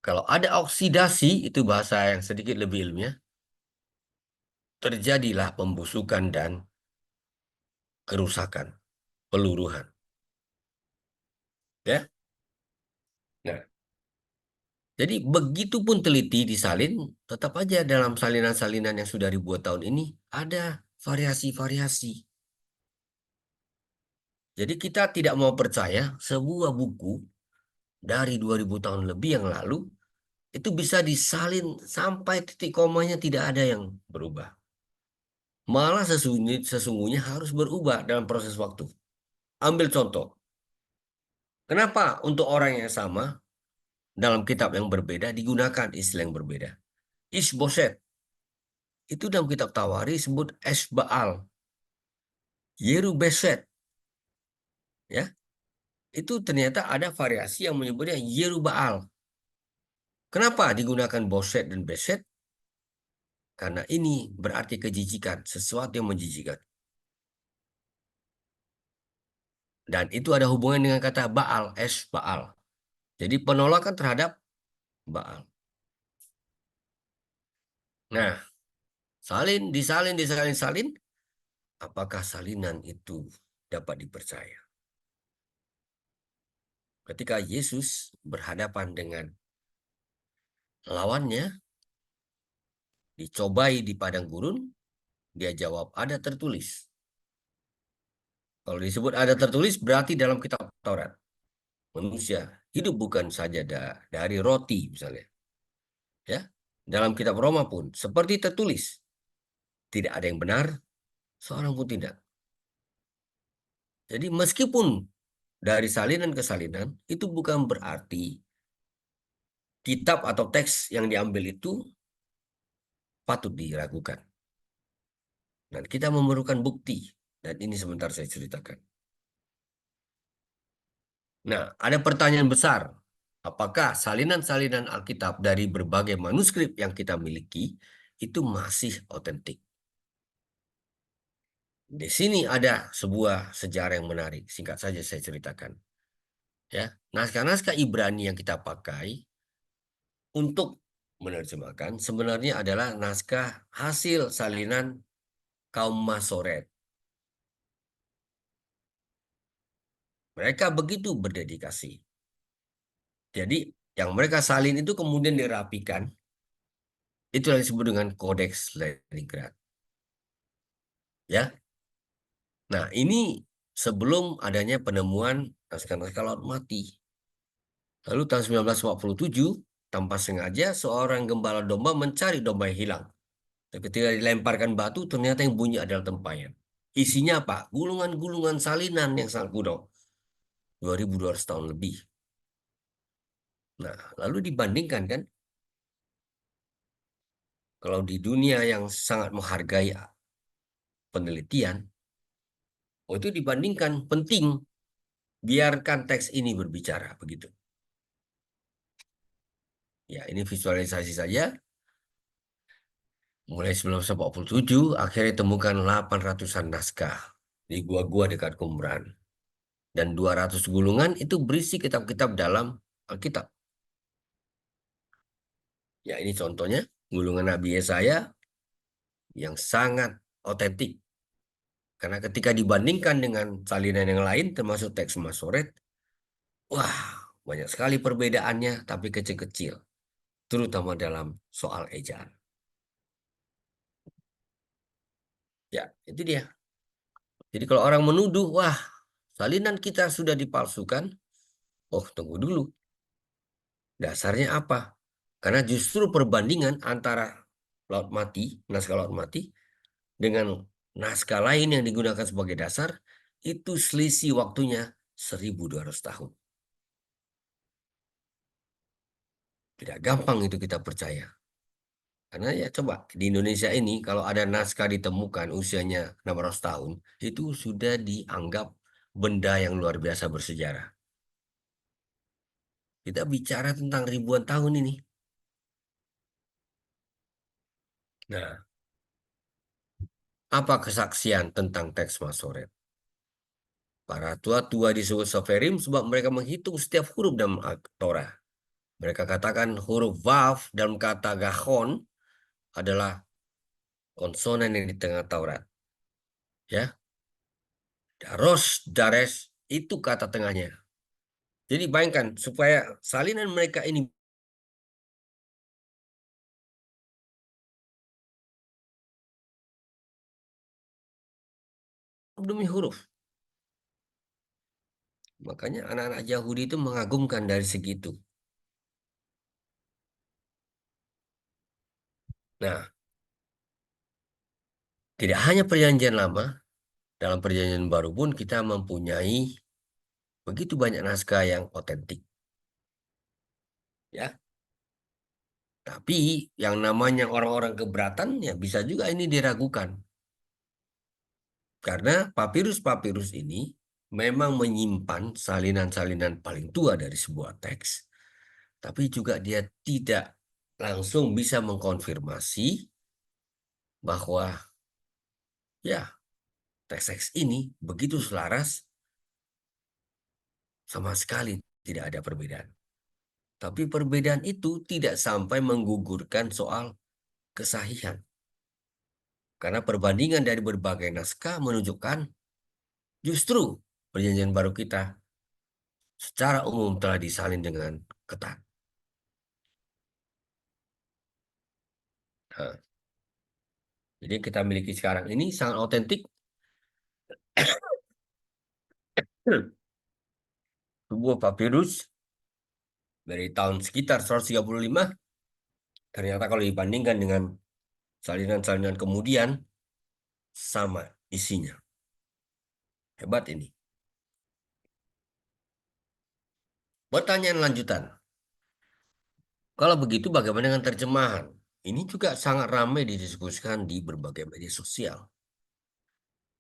Kalau ada oksidasi, itu bahasa yang sedikit lebih ilmiah, terjadilah pembusukan dan kerusakan, peluruhan. Ya. Nah, jadi begitupun teliti disalin, tetap aja dalam salinan-salinan yang sudah ribuan tahun ini ada variasi-variasi. Jadi kita tidak mau percaya sebuah buku dari 2000 tahun lebih yang lalu itu bisa disalin sampai titik komanya tidak ada yang berubah. Malah sesungguhnya harus berubah dalam proses waktu. Ambil contoh. Kenapa untuk orang yang sama dalam kitab yang berbeda digunakan istilah yang berbeda? Isboset. Itu dalam kitab Tawari disebut Esbaal. Yerubeset. Ya. Itu ternyata ada variasi yang menyebutnya Yerubaal. Kenapa digunakan Boset dan Beset? Karena ini berarti kejijikan, sesuatu yang menjijikan. Dan itu ada hubungan dengan kata Baal, Esbaal. Jadi penolakan terhadap Baal. Nah, disalin. Apakah salinan itu dapat dipercaya? Ketika Yesus berhadapan dengan lawannya, dicobai di padang gurun, dia jawab, ada tertulis. Kalau disebut ada tertulis, berarti dalam kitab Taurat. Manusia hidup bukan saja dari roti, misalnya. Ya, dalam kitab Roma pun, seperti tertulis. Tidak ada yang benar, seorang pun tidak. Jadi meskipun dari salinan ke salinan, itu bukan berarti kitab atau teks yang diambil itu patut diragukan. Dan kita memerlukan bukti. Dan ini sebentar saya ceritakan. Nah, ada pertanyaan besar. Apakah salinan-salinan Alkitab dari berbagai manuskrip yang kita miliki itu masih otentik? Di sini ada sebuah sejarah yang menarik. Singkat saja saya ceritakan. Ya, naskah-naskah Ibrani yang kita pakai untuk menerjemahkan sebenarnya adalah naskah hasil salinan kaum Masoret. Mereka begitu berdedikasi. Jadi yang mereka salin itu kemudian dirapikan. Itu yang disebut dengan Kodeks Leningrad. Ya. Nah, ini sebelum adanya penemuan naskah-naskah Laut Mati. Lalu tahun 1947, tanpa sengaja seorang gembala domba mencari domba yang hilang. Dan ketika dilemparkan batu, ternyata yang bunyi adalah tempayan. Isinya apa? Gulungan-gulungan salinan yang sangat kuno. 2200 tahun lebih. Nah, lalu dibandingkan kan, kalau di dunia yang sangat menghargai penelitian, itu dibandingkan penting biarkan teks ini berbicara begitu. Ya, ini visualisasi saja. Mulai 1947, akhirnya ditemukan 800-an naskah di gua-gua dekat Qumran. Dan 200 gulungan itu berisi kitab-kitab dalam Alkitab. Ya, ini contohnya gulungan Nabi Yesaya yang sangat otentik. Karena ketika dibandingkan dengan salinan yang lain, termasuk teks Masoret, wah, banyak sekali perbedaannya, tapi kecil-kecil. Terutama dalam soal ejaan. Ya, itu dia. Jadi kalau orang menuduh, wah, salinan kita sudah dipalsukan, oh, tunggu dulu. Dasarnya apa? Karena justru perbandingan antara Laut Mati, naskah Laut Mati, dengan naskah lain yang digunakan sebagai dasar, itu selisih waktunya 1200 tahun. Tidak gampang itu kita percaya. Karena ya coba, di Indonesia ini kalau ada naskah ditemukan usianya 600 tahun, itu sudah dianggap benda yang luar biasa bersejarah. Kita bicara tentang ribuan tahun ini. Nah, apa kesaksian tentang teks Masoret? Para tua-tua disebut soferim sebab mereka menghitung setiap huruf dalam Torah. Mereka katakan huruf Vav dalam kata Gahon adalah konsonan yang di tengah Taurat. Ya, Daros, Dares itu kata tengahnya. Jadi bayangkan supaya salinan mereka ini demi huruf. Makanya anak-anak Yahudi itu mengagumkan dari segitu. Nah, tidak hanya perjanjian lama, dalam perjanjian baru pun kita mempunyai begitu banyak naskah yang otentik. Ya. Tapi yang namanya orang-orang keberatan ya bisa juga ini diragukan. Karena papirus-papirus ini memang menyimpan salinan-salinan paling tua dari sebuah teks. Tapi juga dia tidak langsung bisa mengkonfirmasi bahwa ya teks-teks ini begitu selaras, sama sekali tidak ada perbedaan. Tapi perbedaan itu tidak sampai menggugurkan soal kesahihan. Karena perbandingan dari berbagai naskah menunjukkan justru perjanjian baru kita secara umum telah disalin dengan ketat. Nah, jadi yang kita miliki sekarang ini sangat otentik. Sebuah papirus dari tahun sekitar 135, ternyata kalau dibandingkan dengan salinan-salinan kemudian, sama isinya. Hebat ini. Pertanyaan lanjutan. Kalau begitu bagaimana dengan terjemahan? Ini juga sangat ramai didiskusikan di berbagai media sosial.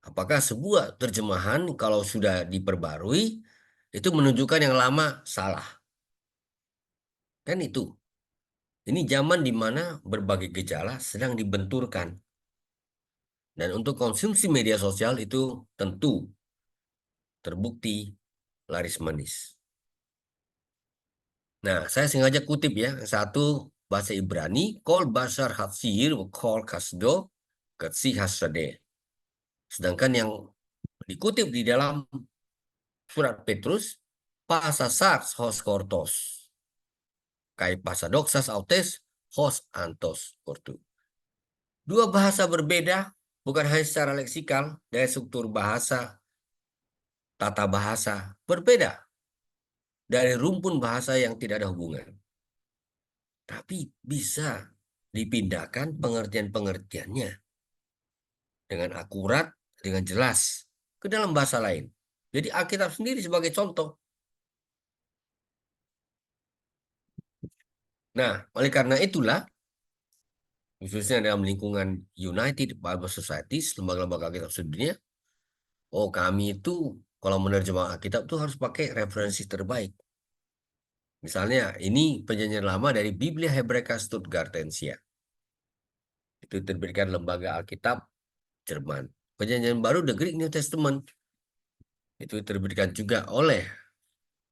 Apakah sebuah terjemahan kalau sudah diperbarui, itu menunjukkan yang lama salah? Kan itu. Ini zaman di mana berbagai gejala sedang dibenturkan. Dan untuk konsumsi media sosial itu tentu terbukti laris manis. Nah, saya sengaja kutip ya, satu bahasa Ibrani, kol basar hatsir, kol kasdo, ketsi hasade. Sedangkan yang dikutip di dalam surat Petrus, pasasars hos kortos, kai pasadoksas autes hos antos kortu. Dua bahasa berbeda, bukan hanya secara leksikal, dari struktur bahasa, tata bahasa berbeda. dari rumpun bahasa yang tidak ada hubungan. Tapi bisa dipindahkan pengertian-pengertiannya dengan akurat, dengan jelas ke dalam bahasa lain. Jadi Alkitab sendiri sebagai contoh. Nah, oleh karena itulah, khususnya dalam lingkungan United Bible Societies, lembaga-lembaga Alkitab sedunia, kami itu kalau menerjemah Alkitab itu harus pakai referensi terbaik. Misalnya, ini perjanjian lama dari Biblia Hebraika Stuttgartensia. Itu terbitkan lembaga Alkitab Jerman. Perjanjian baru The Greek New Testament. Itu terbitkan juga oleh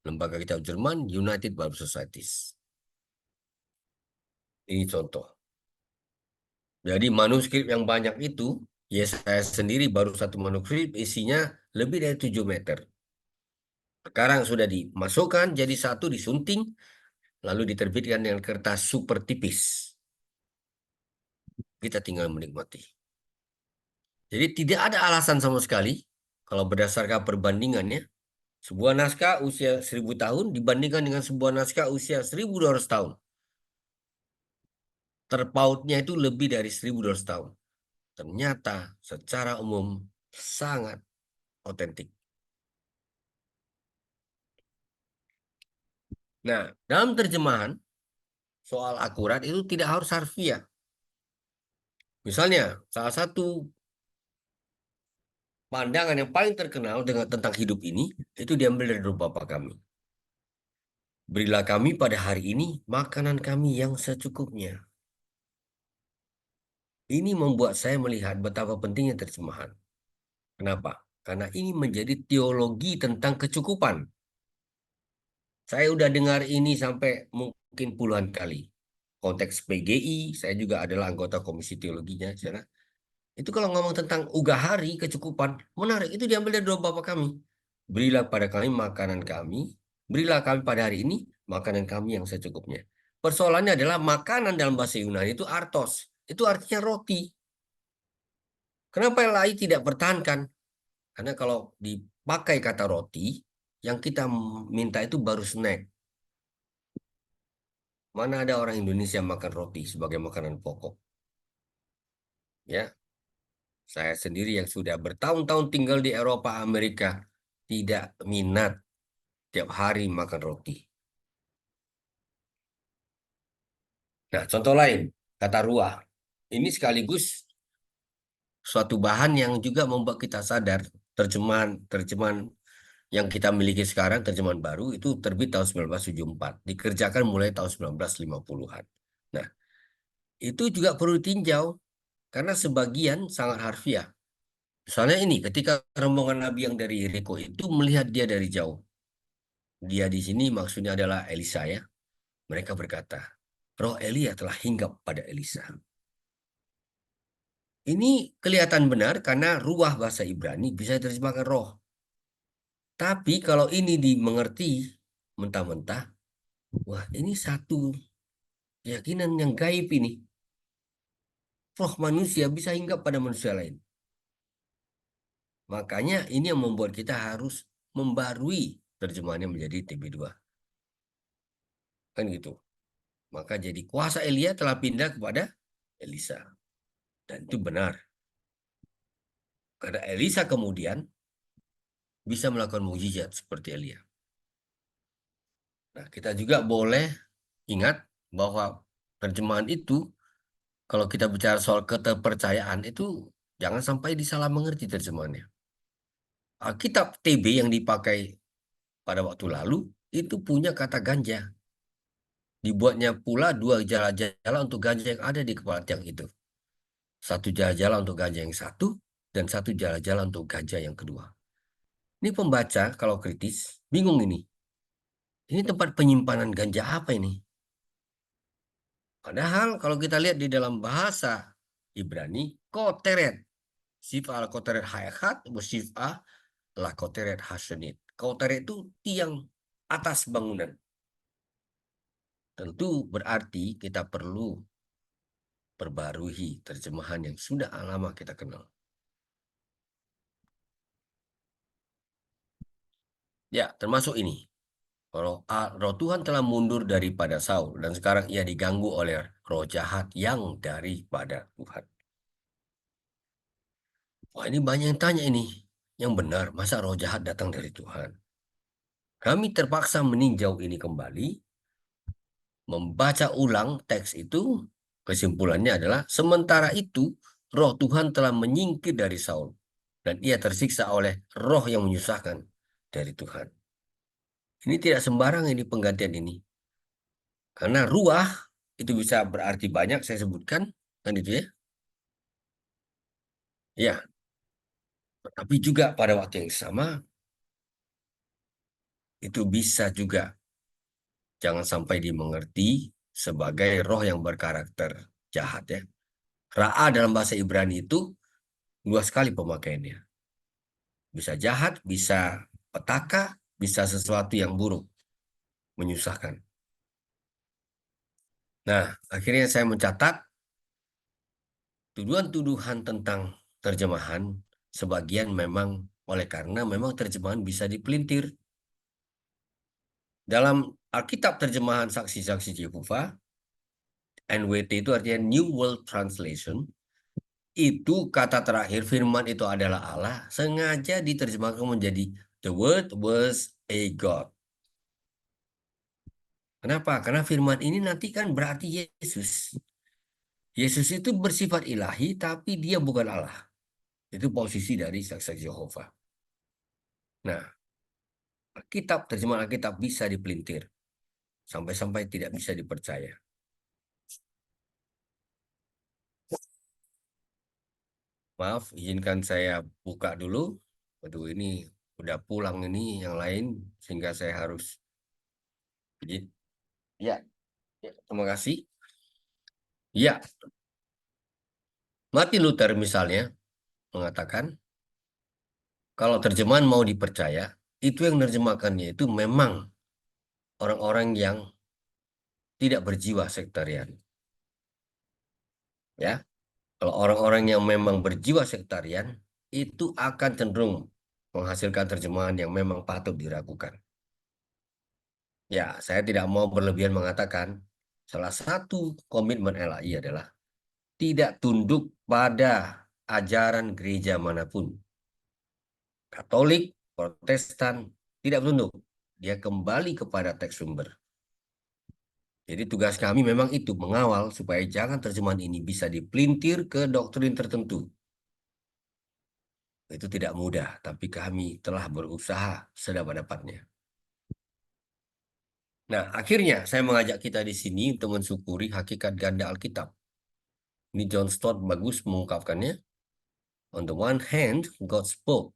lembaga kitab Jerman United Bible Societies. Ini contoh. Jadi manuskrip yang banyak itu, ya saya sendiri baru satu manuskrip isinya lebih dari 7 meter. Sekarang sudah dimasukkan jadi satu, disunting, lalu diterbitkan dengan kertas super tipis. Kita tinggal menikmati. Jadi tidak ada alasan sama sekali kalau berdasarkan perbandingannya, sebuah naskah usia 1000 tahun dibandingkan dengan sebuah naskah usia 1200 tahun. Terpautnya itu lebih dari 1200 tahun. Ternyata secara umum sangat otentik. Nah, dalam terjemahan, soal akurat itu tidak harus harfiah. Misalnya, salah satu pandangan yang paling terkenal tentang hidup ini, itu diambil dari doa Bapa kami. Berilah kami pada hari ini makanan kami yang secukupnya. Ini membuat saya melihat betapa pentingnya terjemahan. Kenapa? Karena ini menjadi teologi tentang kecukupan. Saya udah dengar ini sampai mungkin puluhan kali. Konteks PGI, saya juga adalah anggota komisi teologinya di sana. Itu kalau ngomong tentang ugahari, kecukupan, menarik. Itu diambil dari doa Bapa kami. Berilah pada kami makanan kami, berilah kami pada hari ini makanan kami yang secukupnya. Persoalannya adalah makanan dalam bahasa Yunani itu artos. Itu artinya roti. Kenapa yang lain tidak pertahankan? Karena kalau dipakai kata roti, yang kita minta itu baru snack. Mana ada orang Indonesia makan roti sebagai makanan pokok? Ya, saya sendiri yang sudah bertahun-tahun tinggal di Eropa, Amerika, tidak minat tiap hari makan roti. Nah, contoh lain, kata ruah. Ini sekaligus suatu bahan yang juga membuat kita sadar terjemahan yang kita miliki sekarang, terjemahan baru, itu terbit tahun 1974. Dikerjakan mulai tahun 1950-an. Nah, itu juga perlu ditinjau karena sebagian sangat harfiah. Misalnya ini, ketika rombongan Nabi yang dari Yeriko itu melihat dia dari jauh. Dia di sini maksudnya adalah Elisa ya. Mereka berkata, roh Elia telah hinggap pada Elisa. Ini kelihatan benar karena ruah bahasa Ibrani bisa diterjemahkan roh. Tapi kalau ini dimengerti mentah-mentah, wah ini satu keyakinan yang gaib ini. Roh manusia bisa hinggap pada manusia lain. Makanya ini yang membuat kita harus membarui terjemahannya menjadi TB2. Kan gitu. Maka jadi kuasa Elia telah pindah kepada Elisa. Dan itu benar. Karena Elisa kemudian bisa melakukan mukjizat seperti Elia. Nah, kita juga boleh ingat bahwa terjemahan itu, kalau kita bicara soal keterpercayaan itu, jangan sampai disalah mengerti terjemahannya. Alkitab TB yang dipakai pada waktu lalu, itu punya kata ganja. Dibuatnya pula 2 jala-jala untuk ganja yang ada di kepala tiang itu. 1 jala-jala untuk ganja yang satu, dan 1 jala-jala untuk ganja yang kedua. Ini pembaca kalau kritis, bingung ini. Ini tempat penyimpanan ganja apa ini? Padahal kalau kita lihat di dalam bahasa Ibrani, koteret. Sif'a al koteret hayakat, sif'a la koteret hasenit. Koteret itu tiang atas bangunan. Tentu berarti kita perlu perbarui terjemahan yang sudah lama kita kenal. Ya, termasuk ini. Roh Tuhan telah mundur daripada Saul dan sekarang ia diganggu oleh roh jahat yang daripada Tuhan. Wah, ini banyak yang tanya ini. Yang benar, masa roh jahat datang dari Tuhan? Kami terpaksa meninjau ini kembali, membaca ulang teks itu. Kesimpulannya adalah sementara itu roh Tuhan telah menyingkir dari Saul dan ia tersiksa oleh roh yang menyusahkan dari Tuhan. Ini tidak sembarang ini penggantian ini. Karena ruah itu bisa berarti banyak, saya sebutkan, kan itu ya. Ya, tapi juga pada waktu yang sama, itu bisa juga jangan sampai dimengerti sebagai roh yang berkarakter jahat ya. Ra'a dalam bahasa Ibrani itu luas sekali pemakaiannya. Bisa jahat, bisa petaka, bisa sesuatu yang buruk, menyusahkan. Nah, akhirnya saya mencatat tuduhan-tuduhan tentang terjemahan sebagian memang oleh karena memang terjemahan bisa dipelintir. Dalam Alkitab terjemahan Saksi-saksi Yehova, NWT itu artinya New World Translation, itu kata terakhir firman itu adalah Allah, sengaja diterjemahkan menjadi the word was a God. Kenapa? Karena firman ini nanti kan berarti Yesus. Yesus itu bersifat ilahi, tapi dia bukan Allah. Itu posisi dari Saksi Yehova. Nah, terjemahan Alkitab bisa dipelintir. Sampai-sampai tidak bisa dipercaya. Maaf, izinkan saya buka dulu. Aduh, ini udah pulang ini yang lain, sehingga saya harus izin. Ya, terima kasih. Ya, Martin Luther misalnya mengatakan, kalau terjemahan mau dipercaya, itu yang menerjemahkannya itu memang orang-orang yang tidak berjiwa sektarian. Ya, kalau orang-orang yang memang berjiwa sektarian, itu akan cenderung menghasilkan terjemahan yang memang patut diragukan. Ya, saya tidak mau berlebihan mengatakan salah satu komitmen LAI adalah tidak tunduk pada ajaran gereja manapun. Katolik, Protestan, tidak tunduk. Dia kembali kepada teks sumber. Jadi tugas kami memang itu, mengawal supaya jangan terjemahan ini bisa dipelintir ke doktrin tertentu. Itu tidak mudah, tapi kami telah berusaha sedapat-dapatnya. Nah, akhirnya saya mengajak kita di sini untuk mensyukuri hakikat ganda Alkitab. Ini John Stott bagus mengungkapkannya. On the one hand, God spoke,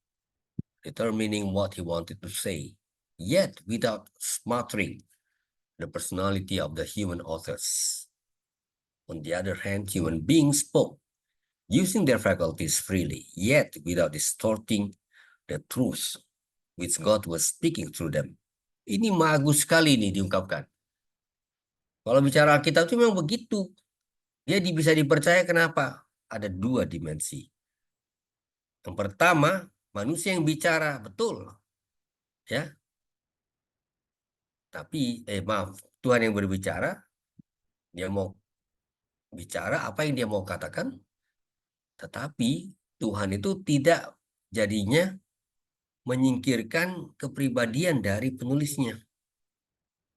determining what he wanted to say, yet without smothering the personality of the human authors. On the other hand, human beings spoke, using their faculties freely, yet without distorting the truth which God was speaking through them. Ini bagus sekali nih diungkapkan. Kalau bicara Alkitab itu memang begitu. Dia bisa dipercaya kenapa? Ada dua dimensi. Yang pertama, manusia yang bicara, betul. Ya. Tapi, maaf, Tuhan yang berbicara, dia mau bicara apa yang dia mau katakan, tetapi Tuhan itu tidak jadinya menyingkirkan kepribadian dari penulisnya.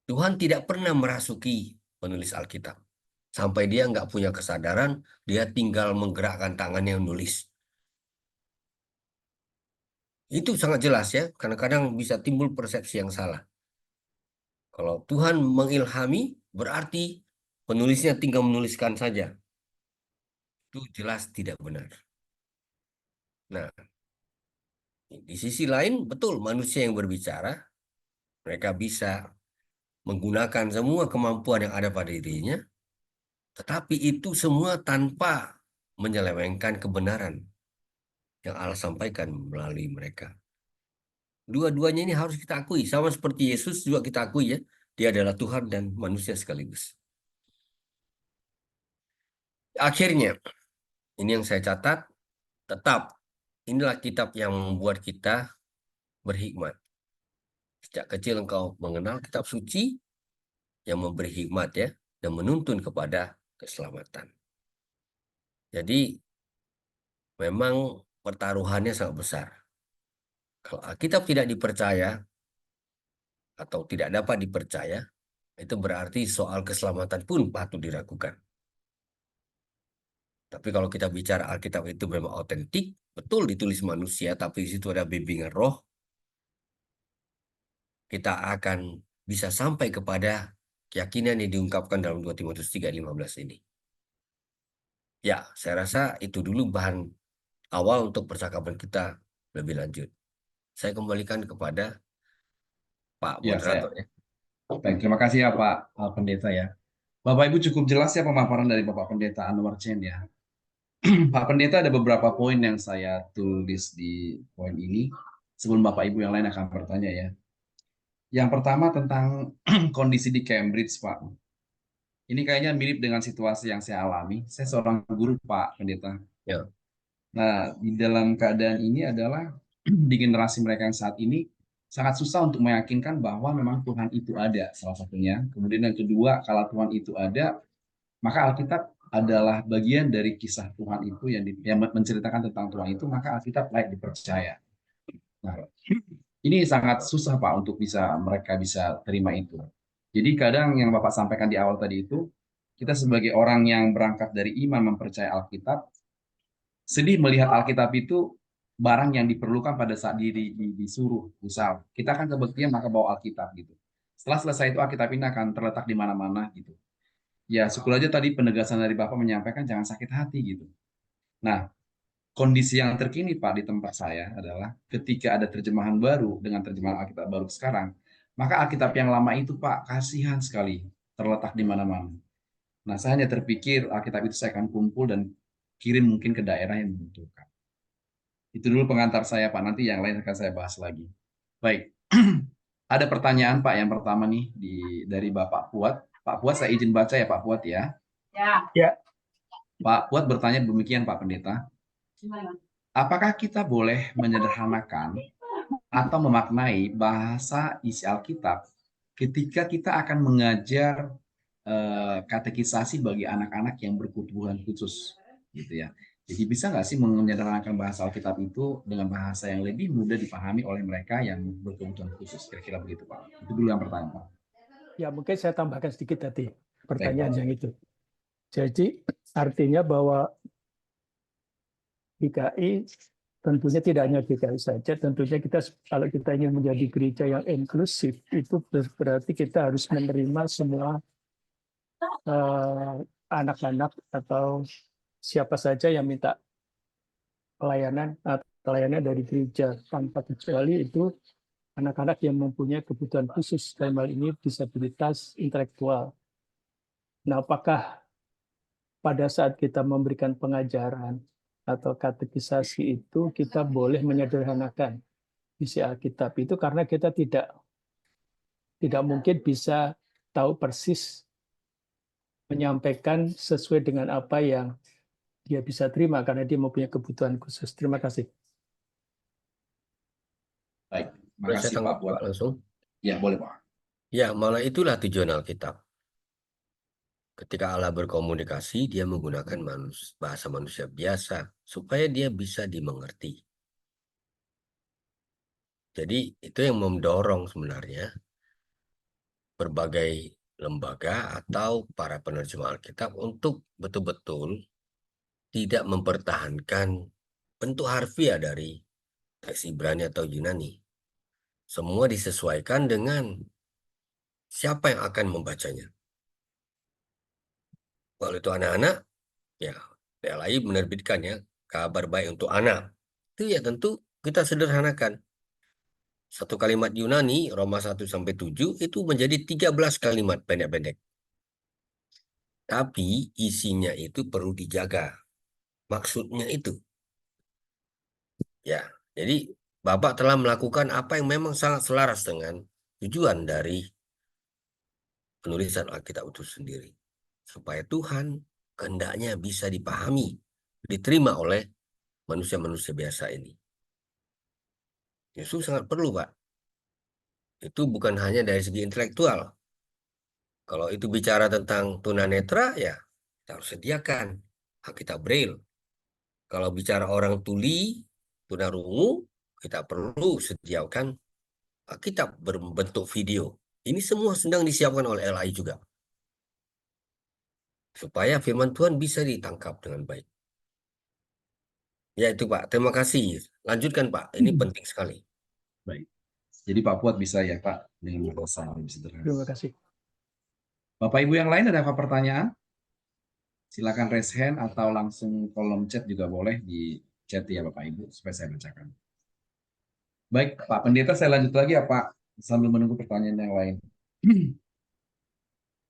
Tuhan tidak pernah merasuki penulis Alkitab. Sampai dia nggak punya kesadaran, dia tinggal menggerakkan tangannya menulis. Itu sangat jelas ya, kadang-kadang bisa timbul persepsi yang salah. Kalau Tuhan mengilhami, berarti penulisnya tinggal menuliskan saja. Itu jelas tidak benar. Nah, di sisi lain, betul manusia yang berbicara, mereka bisa menggunakan semua kemampuan yang ada pada dirinya, tetapi itu semua tanpa menyelewengkan kebenaran yang Allah sampaikan melalui mereka. Dua-duanya ini harus kita akui, sama seperti Yesus juga kita akui ya, dia adalah Tuhan dan manusia sekaligus. Akhirnya, ini yang saya catat, tetap inilah kitab yang membuat kita berhikmat. Sejak kecil engkau mengenal kitab suci yang memberi hikmat ya, dan menuntun kepada keselamatan. Jadi memang pertaruhannya sangat besar. Kalau Alkitab tidak dipercaya atau tidak dapat dipercaya, itu berarti soal keselamatan pun patut diragukan. Tapi kalau kita bicara Alkitab itu memang autentik, betul ditulis manusia, tapi di situ ada bimbingan roh, kita akan bisa sampai kepada keyakinan yang diungkapkan dalam 2 Timotius 3:15 ini. Ya, saya rasa itu dulu bahan awal untuk percakapan kita lebih lanjut. Saya kembalikan kepada Pak Ya, moderator ya. baik, terima kasih ya Pak Pendeta ya. Bapak Ibu cukup jelas ya pemaparan dari Bapak Pendeta Anwar Chen ya. Pak Pendeta ada beberapa poin yang saya tulis di poin ini sebelum Bapak Ibu yang lain akan bertanya ya. Yang pertama tentang kondisi di Cambridge Pak. Ini kayaknya mirip dengan situasi yang saya alami. Saya seorang guru Pak Pendeta. Ya. Nah, di dalam keadaan ini adalah di generasi mereka yang saat ini sangat susah untuk meyakinkan bahwa memang Tuhan itu ada, salah satunya. Kemudian yang kedua, kalau Tuhan itu ada, maka Alkitab adalah bagian dari kisah Tuhan itu yang menceritakan tentang Tuhan itu, maka Alkitab layak dipercaya. Nah, ini sangat susah Pak untuk mereka bisa terima itu. Jadi kadang yang Bapak sampaikan di awal tadi itu, kita sebagai orang yang berangkat dari iman mempercayai Alkitab, sedih melihat Alkitab itu barang yang diperlukan pada saat disuruh. Misal, kita kan kebaktian maka bawa Alkitab gitu. Setelah selesai itu Alkitab ini akan terletak di mana-mana gitu. Ya, syukur aja tadi penegasan dari Bapak menyampaikan jangan sakit hati gitu. Nah, kondisi yang terkini Pak di tempat saya adalah ketika ada terjemahan baru dengan terjemahan Alkitab baru sekarang, maka Alkitab yang lama itu Pak, kasihan sekali terletak di mana-mana. Nah, saya hanya terpikir Alkitab itu saya akan kumpul dan kirim mungkin ke daerah yang membutuhkan. Itu dulu pengantar saya Pak, nanti yang lain akan saya bahas lagi. Baik, ada pertanyaan Pak yang pertama nih dari Bapak Puat. Pak Puat saya izin baca ya Pak Puat ya. Ya. Pak Puat bertanya demikian Pak Pendeta. Apakah kita boleh menyederhanakan atau memaknai bahasa isi Alkitab ketika kita akan mengajar katekisasi bagi anak-anak yang berkebutuhan khusus, gitu ya? Jadi bisa nggak sih menyederhanakan bahasa Alkitab itu dengan bahasa yang lebih mudah dipahami oleh mereka yang berkebutuhan khusus? Kira-kira begitu Pak. Itu dulu yang pertama Pak. Ya, mungkin saya tambahkan sedikit tadi pertanyaan Baik, Pak. yang itu. Jadi artinya bahwa GKI tentunya tidak hanya GKI saja, tentunya kita kalau kita ingin menjadi gereja yang inklusif itu berarti kita harus menerima semua anak-anak atau siapa saja yang minta pelayanan dari gereja tanpa kecuali itu anak-anak yang mempunyai kebutuhan khusus, dalam hal ini disabilitas intelektual. Nah, apakah pada saat kita memberikan pengajaran atau katekisasi itu kita boleh menyederhanakan isi Alkitab itu karena kita tidak mungkin bisa tahu persis menyampaikan sesuai dengan apa yang dia bisa terima karena dia mempunyai kebutuhan khusus. Terima kasih. Baik, Boleh makasih saya tanggapi, Pak Puat. Pak, langsung? Ya, boleh Pak. Ya, malah itulah tujuan Alkitab. Ketika Allah berkomunikasi, dia menggunakan bahasa manusia biasa supaya dia bisa dimengerti. Jadi itu yang mendorong sebenarnya berbagai lembaga atau para penerjemah Alkitab untuk betul-betul tidak mempertahankan bentuk harfiah dari teks Ibrani atau Yunani. Semua disesuaikan dengan siapa yang akan membacanya. Kalau itu anak-anak, ya PLAI menerbitkannya kabar baik untuk anak. Itu ya tentu kita sederhanakan. Satu kalimat Yunani, Roma 1-7, itu menjadi 13 kalimat pendek-pendek. Tapi isinya itu perlu dijaga. Maksudnya itu. Ya, jadi Bapak telah melakukan apa yang memang sangat selaras dengan tujuan dari penulisan Alkitab itu sendiri. Supaya Tuhan kehendaknya bisa dipahami, diterima oleh manusia-manusia biasa ini. Justru sangat perlu, Pak. itu bukan hanya dari segi intelektual. Kalau itu bicara tentang tunanetra, ya kita harus sediakan Alkitab Braille. Kalau bicara orang tuli, tunarungu, kita perlu sediakan Alkitab berbentuk video. Ini semua sedang disiapkan oleh LAI juga. Supaya firman Tuhan bisa ditangkap dengan baik. Ya itu Pak, terima kasih. Lanjutkan Pak, ini penting sekali. Baik. Jadi Pak Fuad bisa ya Pak dengan bahasa yang lebih sederhana. Terima kasih. Bapak Ibu yang lain ada apa pertanyaan? Silakan raise hand atau langsung kolom chat juga boleh di chat ya Bapak Ibu supaya saya bacakan. Baik Pak Pendeta, saya lanjut lagi ya Pak sambil menunggu pertanyaan yang lain.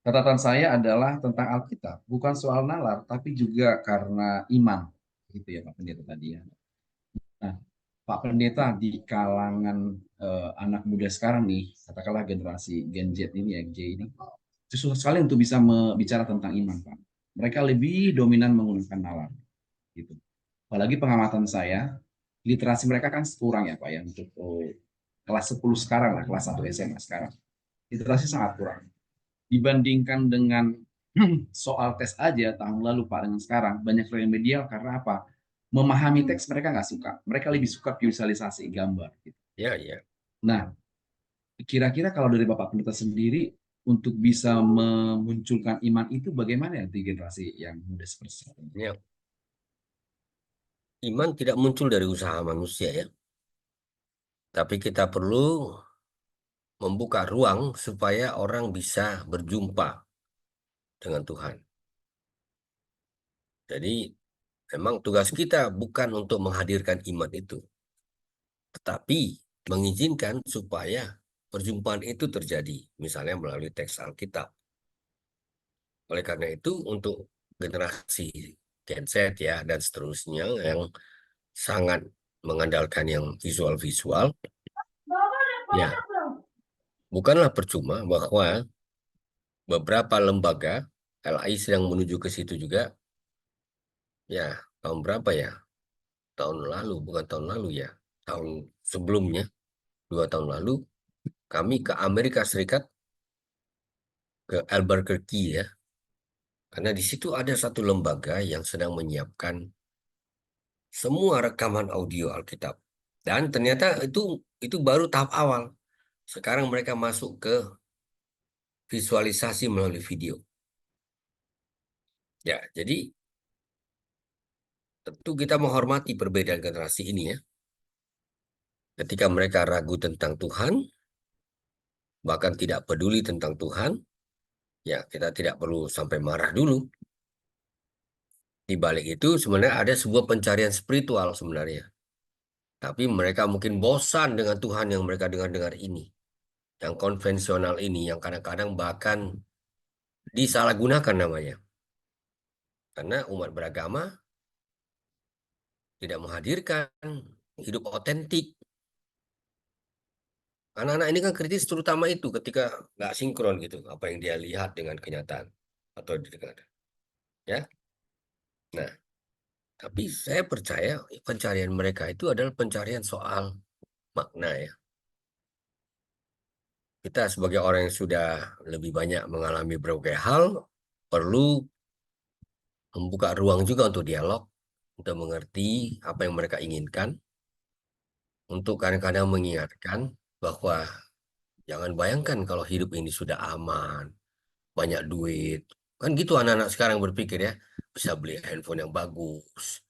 Catatan saya adalah tentang Alkitab, bukan soal nalar, tapi juga karena iman, gitu ya Pak Pendeta tadi ya. Nah, Pak Pendeta di kalangan anak muda sekarang nih, katakanlah generasi Gen Z ini ya, G ini, susah sekali untuk bisa bicara tentang iman, Pak. Mereka lebih dominan menggunakan nalar, gitu. Apalagi pengamatan saya, literasi mereka kan kurang ya Pak ya, untuk kelas 10 sekarang lah, kelas 1 SMA sekarang. Literasi sangat kurang. Dibandingkan dengan soal tes aja tahun lalu Pak dengan sekarang, banyak remedial karena apa? Memahami teks mereka nggak suka. Mereka lebih suka visualisasi, gambar. Gitu. Ya, ya. Nah, kira-kira kalau dari Bapak Pendeta sendiri, untuk bisa memunculkan iman itu bagaimana ya di generasi yang muda seperti ini? Ya. Iman tidak muncul dari usaha manusia ya. Tapi kita perlu membuka ruang supaya orang bisa berjumpa dengan Tuhan. Jadi memang tugas kita bukan untuk menghadirkan iman itu, tetapi mengizinkan supaya perjumpaan itu terjadi, misalnya melalui teks Alkitab. Oleh karena itu, untuk generasi Gen Z ya dan seterusnya yang sangat mengandalkan yang visual-visual, ya bukanlah percuma bahwa beberapa lembaga LAI sedang menuju ke situ juga. Ya, tahun berapa ya? Tahun lalu, bukan tahun lalu ya. Tahun sebelumnya, 2 tahun lalu, kami ke Amerika Serikat, ke Albuquerque ya. Karena di situ ada satu lembaga yang sedang menyiapkan semua rekaman audio Alkitab. Dan ternyata itu baru tahap awal. Sekarang mereka masuk ke visualisasi melalui video. Ya, jadi tentu kita menghormati perbedaan generasi ini ya. Ketika mereka ragu tentang Tuhan, bahkan tidak peduli tentang Tuhan, ya kita tidak perlu sampai marah dulu. Di balik itu sebenarnya ada sebuah pencarian spiritual sebenarnya. Tapi mereka mungkin bosan dengan Tuhan yang mereka dengar-dengar ini. Yang konvensional ini, yang kadang-kadang bahkan disalahgunakan namanya. Karena umat beragama tidak menghadirkan hidup otentik. Anak-anak ini kan kritis terutama itu ketika nggak sinkron gitu. Apa yang dia lihat dengan kenyataan. Atau didengar. Ya. Nah, tapi saya percaya pencarian mereka itu adalah pencarian soal makna ya. Kita sebagai orang yang sudah lebih banyak mengalami berbagai hal, perlu membuka ruang juga untuk dialog, untuk mengerti apa yang mereka inginkan, untuk kadang-kadang mengingatkan bahwa jangan bayangkan kalau hidup ini sudah aman, banyak duit. Kan gitu anak-anak sekarang berpikir ya, bisa beli handphone yang bagus,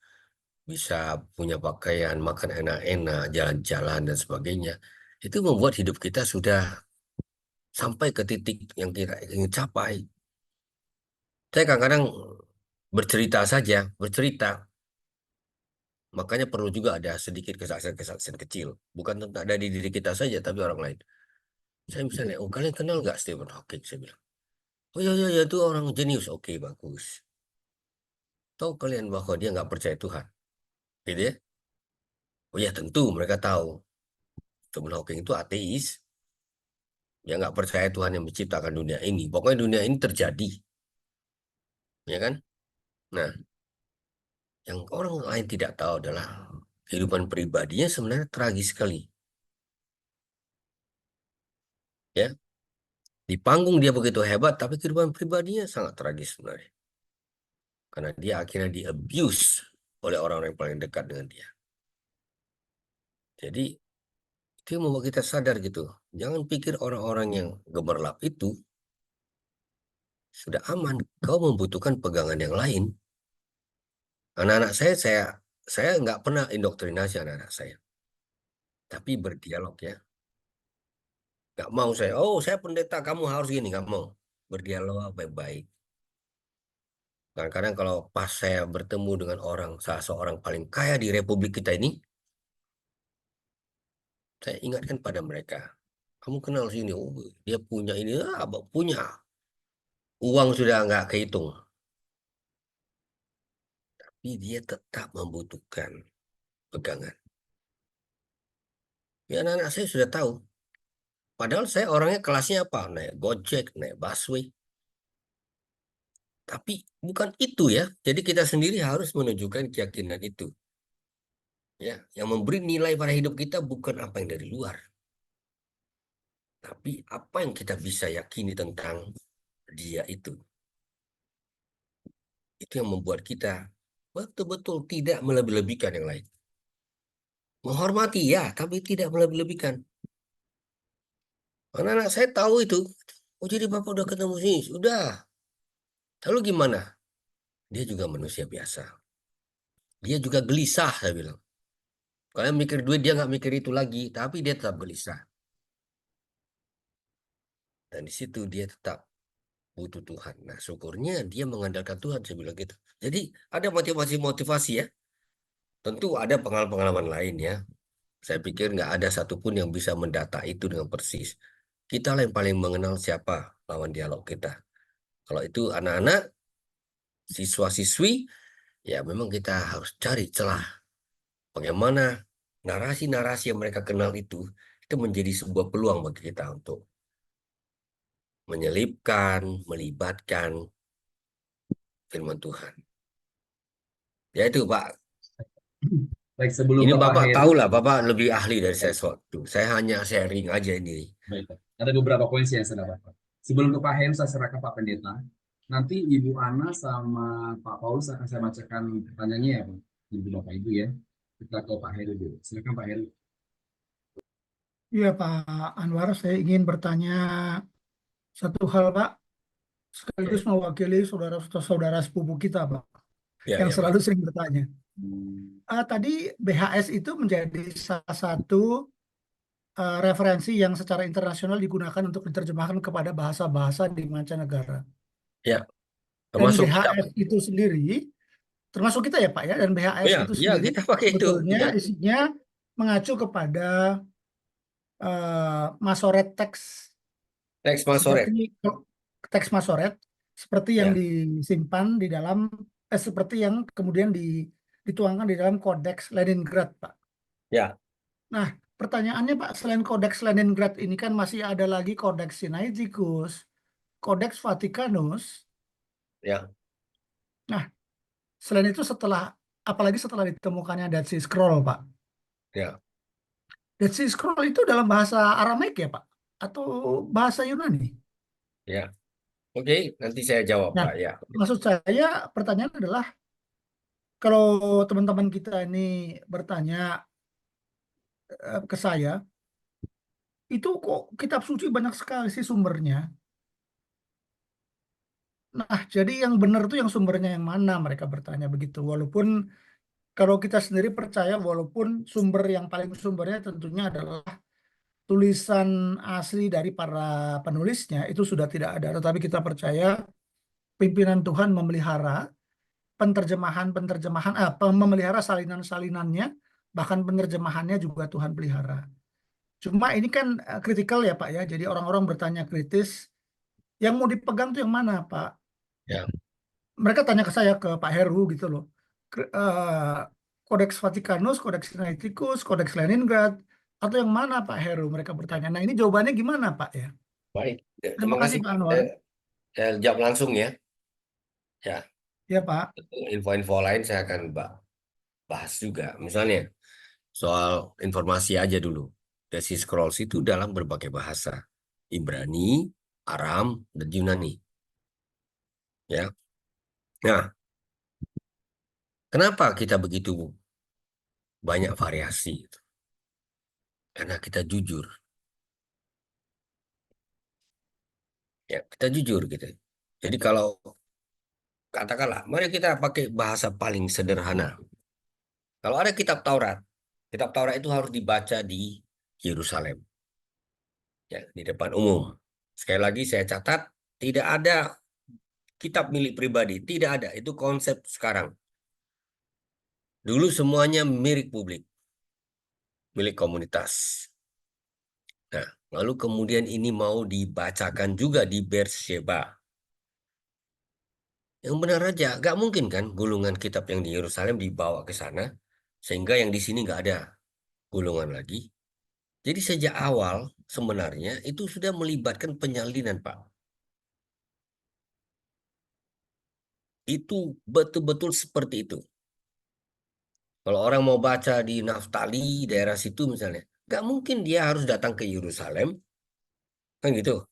bisa punya pakaian, makan enak-enak, jalan-jalan dan sebagainya. Itu membuat hidup kita sudah sampai ke titik yang kita ingin capai. Saya kadang-kadang bercerita. Makanya perlu juga ada sedikit kesaksian-kesaksian kecil. Bukan tentang dari diri kita saja, tapi orang lain. Saya misalnya, oh kalian kenal nggak Stephen Hawking? Saya bilang, oh ya, itu orang jenius. Oke, bagus. Tahu kalian bahwa dia nggak percaya Tuhan? Gitu ya? Oh ya tentu mereka tahu. Stephen Hawking itu ateis. Dia nggak percaya Tuhan yang menciptakan dunia ini. Pokoknya dunia ini terjadi. Ya kan? Nah, yang orang lain tidak tahu adalah kehidupan pribadinya sebenarnya tragis sekali. Ya, di panggung dia begitu hebat, tapi kehidupan pribadinya sangat tragis sebenarnya. Karena dia akhirnya di-abuse oleh orang-orang yang paling dekat dengan dia. Jadi itu yang membuat kita sadar gitu. Jangan pikir orang-orang yang gemerlap itu sudah aman. Kau membutuhkan pegangan yang lain. Anak-anak saya nggak pernah indoktrinasi anak-anak saya. Tapi berdialog ya. Nggak mau saya, oh saya pendeta kamu harus gini. Nggak mau. Berdialog baik-baik. Kadang-kadang kalau pas saya bertemu dengan salah seorang paling kaya di Republik kita ini, saya ingatkan pada mereka. Kamu kenal sini, oh, dia punya ini, punya. Uang sudah nggak kehitung. Tapi dia tetap membutuhkan pegangan. Ya anak-anak saya sudah tahu. Padahal saya orangnya kelasnya apa? Naik Gojek, naik busway. Tapi bukan itu ya. Jadi kita sendiri harus menunjukkan keyakinan itu. Ya, yang memberi nilai pada hidup kita bukan apa yang dari luar. Tapi apa yang kita bisa yakini tentang dia itu. Itu yang membuat kita betul-betul tidak melebih-lebihkan yang lain. Menghormati ya, tapi tidak melebih-lebihkan. Anak-anak saya tahu itu. Oh jadi Bapak udah ketemu sini. Sudah. Lalu gimana? Dia juga manusia biasa. Dia juga gelisah, saya bilang. Kalian mikir duit, dia nggak mikir itu lagi. Tapi dia tetap gelisah. Dan di situ dia tetap butuh Tuhan. Nah syukurnya dia mengandalkan Tuhan, saya bilang gitu. Jadi ada motivasi-motivasi ya. Tentu ada pengalaman-pengalaman lain ya. Saya pikir nggak ada satupun yang bisa mendata itu dengan persis. Kita lah yang paling mengenal siapa lawan dialog kita. Kalau itu anak-anak, siswa-siswi, ya memang kita harus cari celah. Bagaimana narasi-narasi yang mereka kenal itu menjadi sebuah peluang bagi kita untuk menyelipkan, melibatkan firman Tuhan. Ya itu Pak. Baik, sebelum Ini ke Pak Bapak Heru, tahu lah, Bapak lebih ahli dari saya suatu. Saya hanya sharing aja ini. baik, Pak. Ada beberapa poin sih yang saya dapat, Pak. Sebelum ke Pak Heru, saya serahkan Pak Pendeta. Nanti Ibu Ana sama Pak Paulus akan saya bacakan pertanyaannya ya, Pak. Ibu Bapak Ibu ya. Kita ke Pak Heru dulu. Silakan Pak Heru. Iya Pak Anwar, saya ingin bertanya satu hal Pak, sekaligus mewakili saudara-saudara sepupu kita Pak, Ya, yang ya Pak. selalu sering bertanya. Tadi BHS itu menjadi salah satu referensi yang secara internasional digunakan untuk diterjemahkan kepada bahasa-bahasa di mancanegara. Ya, Dan termasuk kita. BHS itu sendiri, termasuk kita ya Pak ya, dan BHS Ya, itu ya sendiri kita pakai itu. sebetulnya Ya. isinya mengacu kepada Masoret teks Teks Masoret. seperti teks Masoret seperti yang Ya. disimpan di dalam seperti yang kemudian dituangkan di dalam Kodeks Leningrad, Pak. Ya. Nah, pertanyaannya Pak, selain Kodeks Leningrad ini kan masih ada lagi Kodeks Sinaiticus, Kodeks Vatikanus. Ya. Nah, selain itu apalagi setelah ditemukannya Dead Sea Scroll, Pak. Ya. Dead Sea Scroll itu dalam bahasa Aramaik ya, Pak? Atau bahasa Yunani? Ya. Oke, nanti saya jawab, Nah, Pak. Ya. maksud saya pertanyaan adalah kalau teman-teman kita ini bertanya ke saya, itu kok kitab suci banyak sekali sih sumbernya. Nah, jadi yang benar tuh yang sumbernya yang mana mereka bertanya begitu. Walaupun kalau kita sendiri percaya, walaupun sumber yang paling sumbernya tentunya adalah tulisan asli dari para penulisnya, itu sudah tidak ada. Tetapi kita percaya pimpinan Tuhan memelihara penterjemahan-penterjemahan, memelihara salinan-salinannya, bahkan penerjemahannya juga Tuhan pelihara. Cuma ini kan kritikal ya Pak ya, jadi orang-orang bertanya kritis, yang mau dipegang tuh yang mana Pak? Ya. Mereka tanya ke saya, ke Pak Heru gitu loh. Kodeks Vatikanus, Kodeks Sinaiticus, Kodeks Leningrad, atau yang mana Pak Heru? Mereka bertanya. Nah ini jawabannya gimana Pak ya? Baik. Terima Terima kasih kasih, Pak Pak. Anwar. Saya jawab langsung ya. Ya. Ya Pak. Info-info lain saya akan bahas juga. Misalnya soal informasi aja dulu. Dead Sea Scrolls itu dalam berbagai bahasa. Ibrani, Aram, dan Yunani. Ya. Nah, kenapa kita begitu banyak variasi? Karena kita jujur. Ya, kita jujur gitu. Jadi kalau katakanlah, mari kita pakai bahasa paling sederhana. Kalau ada kitab Taurat itu harus dibaca di Yerusalem, ya, di depan umum. Sekali lagi saya catat, tidak ada kitab milik pribadi, tidak ada. Itu konsep sekarang. Dulu semuanya milik publik, milik komunitas. Nah, lalu kemudian ini mau dibacakan juga di Beersheba. Yang benar aja, nggak mungkin kan gulungan kitab yang di Yerusalem dibawa ke sana, sehingga yang di sini nggak ada gulungan lagi. Jadi sejak awal sebenarnya itu sudah melibatkan penyalinan, Pak. Itu betul-betul seperti itu. Kalau orang mau baca di Naftali, daerah situ misalnya, nggak mungkin dia harus datang ke Yerusalem, kan gitu.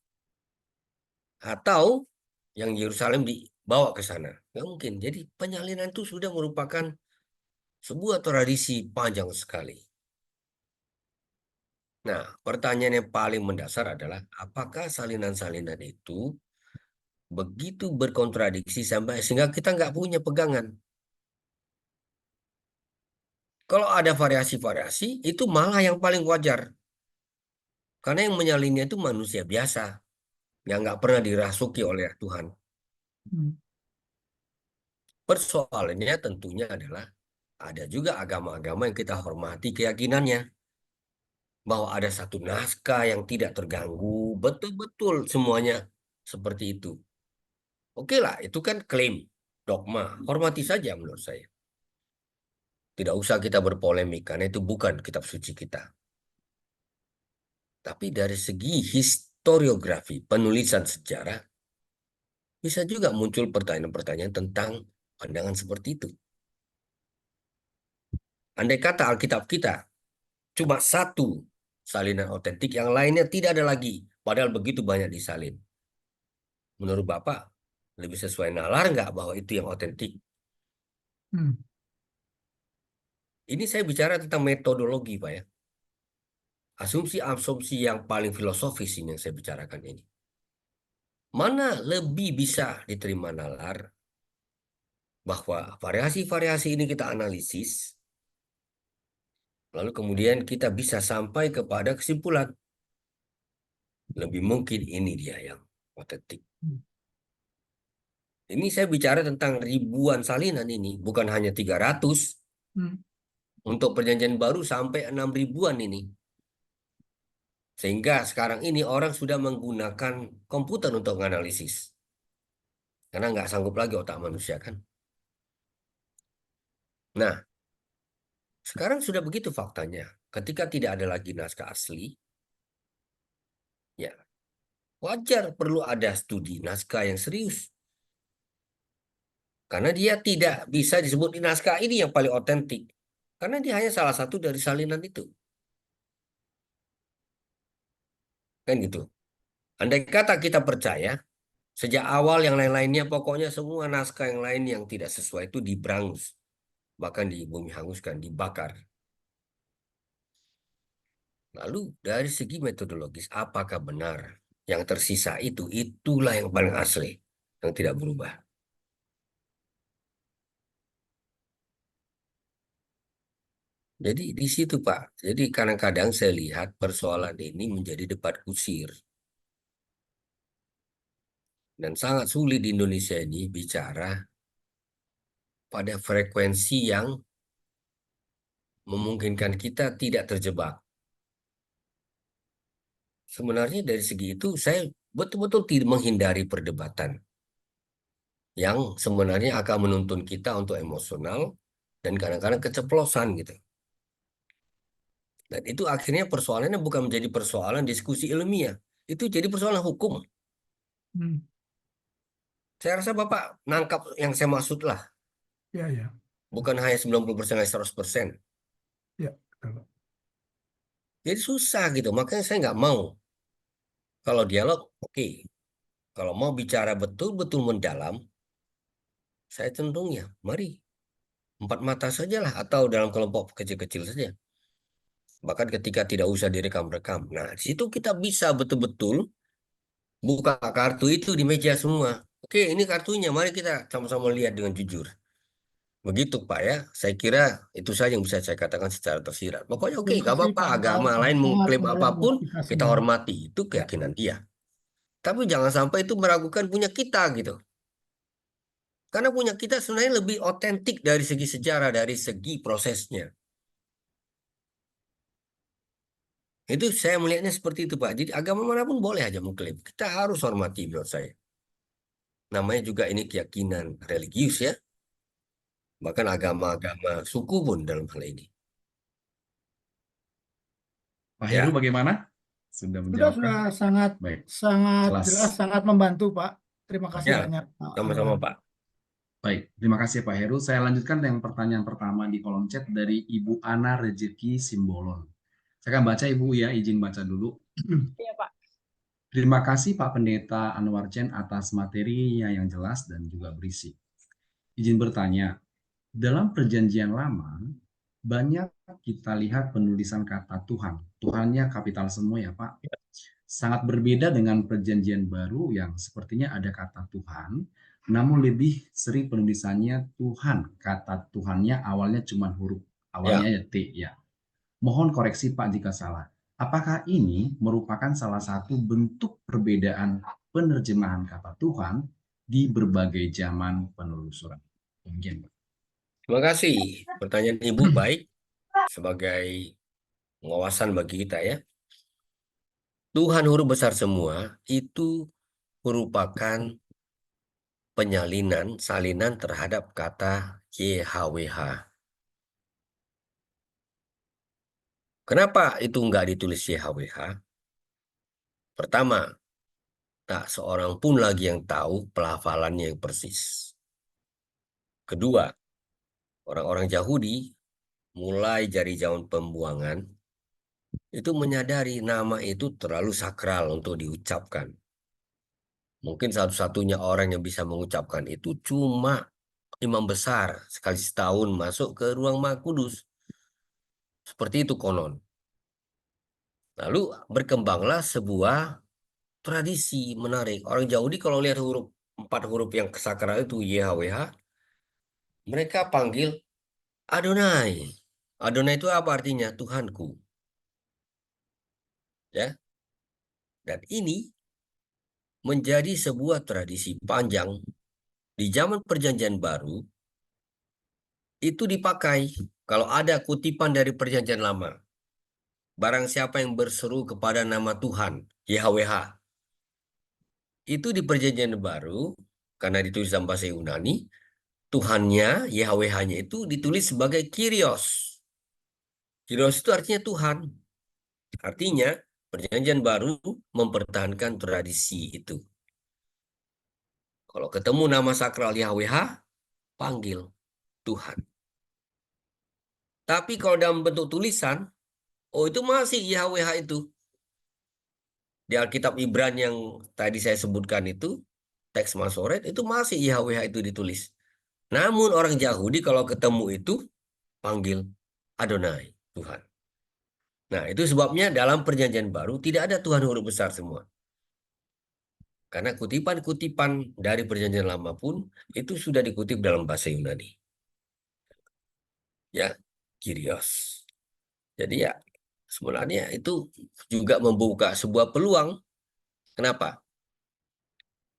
Atau yang Yerusalem dibawa ke sana, nggak mungkin. Jadi penyalinan itu sudah merupakan sebuah tradisi panjang sekali. Nah, pertanyaan yang paling mendasar adalah apakah salinan-salinan itu begitu berkontradiksi sampai sehingga kita nggak punya pegangan. Kalau ada variasi-variasi, itu malah yang paling wajar. Karena yang menyalinnya itu manusia biasa, yang nggak pernah dirasuki oleh Tuhan. Persoalannya tentunya adalah ada juga agama-agama yang kita hormati keyakinannya. Bahwa ada satu naskah yang tidak terganggu, betul-betul semuanya seperti itu. Oke lah, itu kan klaim, dogma, hormati saja menurut saya. Tidak usah kita berpolemik, karena itu bukan kitab suci kita. Tapi dari segi historiografi, penulisan sejarah, bisa juga muncul pertanyaan-pertanyaan tentang pandangan seperti itu. Andai kata Alkitab kita cuma satu salinan otentik, yang lainnya tidak ada lagi, padahal begitu banyak disalin. Menurut Bapak, lebih sesuai nalar nggak bahwa itu yang otentik? Ini saya bicara tentang metodologi, Pak ya. Asumsi-asumsi yang paling filosofis ini yang saya bicarakan ini. Mana lebih bisa diterima nalar bahwa variasi-variasi ini kita analisis, lalu kemudian kita bisa sampai kepada kesimpulan. Lebih mungkin ini dia yang otentik. Ini saya bicara tentang ribuan salinan ini, bukan hanya 300. Untuk perjanjian baru sampai 6 ribuan ini. Sehingga sekarang ini orang sudah menggunakan komputer untuk menganalisis. Karena nggak sanggup lagi otak manusia kan. Nah, sekarang sudah begitu faktanya. Ketika tidak ada lagi naskah asli, ya wajar perlu ada studi naskah yang serius. Karena dia tidak bisa disebut di naskah ini yang paling otentik. Karena dia hanya salah satu dari salinan itu. Kan gitu. Andai kata kita percaya, sejak awal yang lain-lainnya, pokoknya semua naskah yang lain yang tidak sesuai itu diberangus. Bahkan di bumi hanguskan, dibakar. Lalu dari segi metodologis, apakah benar yang tersisa itulah yang paling asli, yang tidak berubah? Jadi di situ Pak, jadi kadang-kadang saya lihat persoalan ini menjadi debat kusir. Dan sangat sulit di Indonesia ini bicara pada frekuensi yang memungkinkan kita tidak terjebak. Sebenarnya dari segi itu saya betul-betul tidak menghindari perdebatan yang sebenarnya akan menuntun kita untuk emosional dan kadang-kadang keceplosan gitu. Dan itu akhirnya persoalannya bukan menjadi persoalan diskusi ilmiah, itu jadi persoalan hukum. Saya rasa Bapak nangkap yang saya maksud lah. Ya, ya. Bukan hanya 90% atau 100%. Ya, betul. Jadi susah gitu, makanya saya nggak mau Kalau dialog, oke. Kalau mau bicara betul-betul mendalam, saya cenderungnya, mari 4 mata sajalah atau dalam kelompok kecil-kecil saja. Bahkan ketika tidak usah direkam-rekam. Nah, di situ kita bisa betul-betul buka kartu itu di meja semua. Oke, ini kartunya, mari kita sama-sama lihat dengan jujur. Begitu Pak ya, saya kira itu saja yang bisa saya katakan secara tersirat. Pokoknya oke, Terima gak kasih apa-apa, Pak Akmal, agama lain sangat mengklaim menarik apapun, buat kita kita semua. hormati, itu Ya. keyakinan dia. Tapi jangan sampai itu meragukan punya kita gitu. Karena punya kita sebenarnya lebih otentik dari segi sejarah, dari segi prosesnya. Itu saya melihatnya seperti itu Pak. Jadi agama manapun boleh aja mengklaim. Kita harus hormati menurut saya. Namanya juga ini keyakinan religius ya. Bahkan agama-agama suku pun dalam hal ini. Pak Ya, Heru bagaimana? Sudah Sudah menjawabkan? sangat Baik, sangat jelas. jelas, sangat membantu Pak. Terima kasih ya, banyak Pak sama-sama Anwar. Pak. Baik, terima kasih Pak Heru. Saya lanjutkan dengan pertanyaan pertama di kolom chat dari Ibu Ana Rezeki Simbolon. Saya akan baca Ibu ya, izin baca dulu. Iya, Pak. Terima kasih Pak Pendeta Anwar Chen atas materinya yang jelas dan juga berisi. Izin bertanya, dalam perjanjian lama, banyak kita lihat penulisan kata Tuhan. Tuhannya kapital semua ya Pak. Sangat berbeda dengan perjanjian baru yang sepertinya ada kata Tuhan, namun lebih sering penulisannya Tuhan. Kata Tuhannya awalnya cuma huruf, awalnya Ya, ya T ya. Mohon koreksi Pak jika salah. Apakah ini merupakan salah satu bentuk perbedaan penerjemahan kata Tuhan di berbagai zaman penelusuran? Mungkin Pak. terima kasih. Pertanyaan Ibu baik sebagai pengawasan bagi kita ya. Tuhan huruf besar semua itu merupakan salinan terhadap kata YHWH. Kenapa itu nggak ditulis YHWH? Pertama, tak seorang pun lagi yang tahu pelafalannya yang persis. Kedua, orang-orang Yahudi mulai dari zaman pembuangan itu menyadari nama itu terlalu sakral untuk diucapkan. Mungkin satu-satunya orang yang bisa mengucapkan itu cuma imam besar sekali setahun masuk ke ruang Maha Kudus. Seperti itu konon. Lalu berkembanglah sebuah tradisi menarik. Orang Yahudi kalau lihat 4 huruf yang sakral itu YHWH, mereka panggil Adonai. Adonai itu apa artinya? Tuhanku. Ya. Dan ini menjadi sebuah tradisi panjang di zaman Perjanjian Baru itu dipakai kalau ada kutipan dari Perjanjian Lama. Barang siapa yang berseru kepada nama Tuhan, YHWH, itu di Perjanjian Baru karena ditulis dalam bahasa Yunani, Tuhannya, YHWH-nya itu ditulis sebagai Kyrios. Kyrios itu artinya Tuhan. Artinya Perjanjian Baru mempertahankan tradisi itu. Kalau ketemu nama sakral YHWH, panggil Tuhan. Tapi kalau dalam bentuk tulisan, oh itu masih YHWH itu. Di Alkitab Ibrani yang tadi saya sebutkan itu, teks Masoret, itu masih YHWH itu ditulis. Namun orang Yahudi kalau ketemu itu, panggil Adonai, Tuhan. Nah itu sebabnya dalam Perjanjian Baru tidak ada Tuhan huruf besar semua. Karena kutipan-kutipan dari Perjanjian Lama pun itu sudah dikutip dalam bahasa Yunani. Ya, Kyrios. Jadi ya, sebenarnya itu juga membuka sebuah peluang. Kenapa?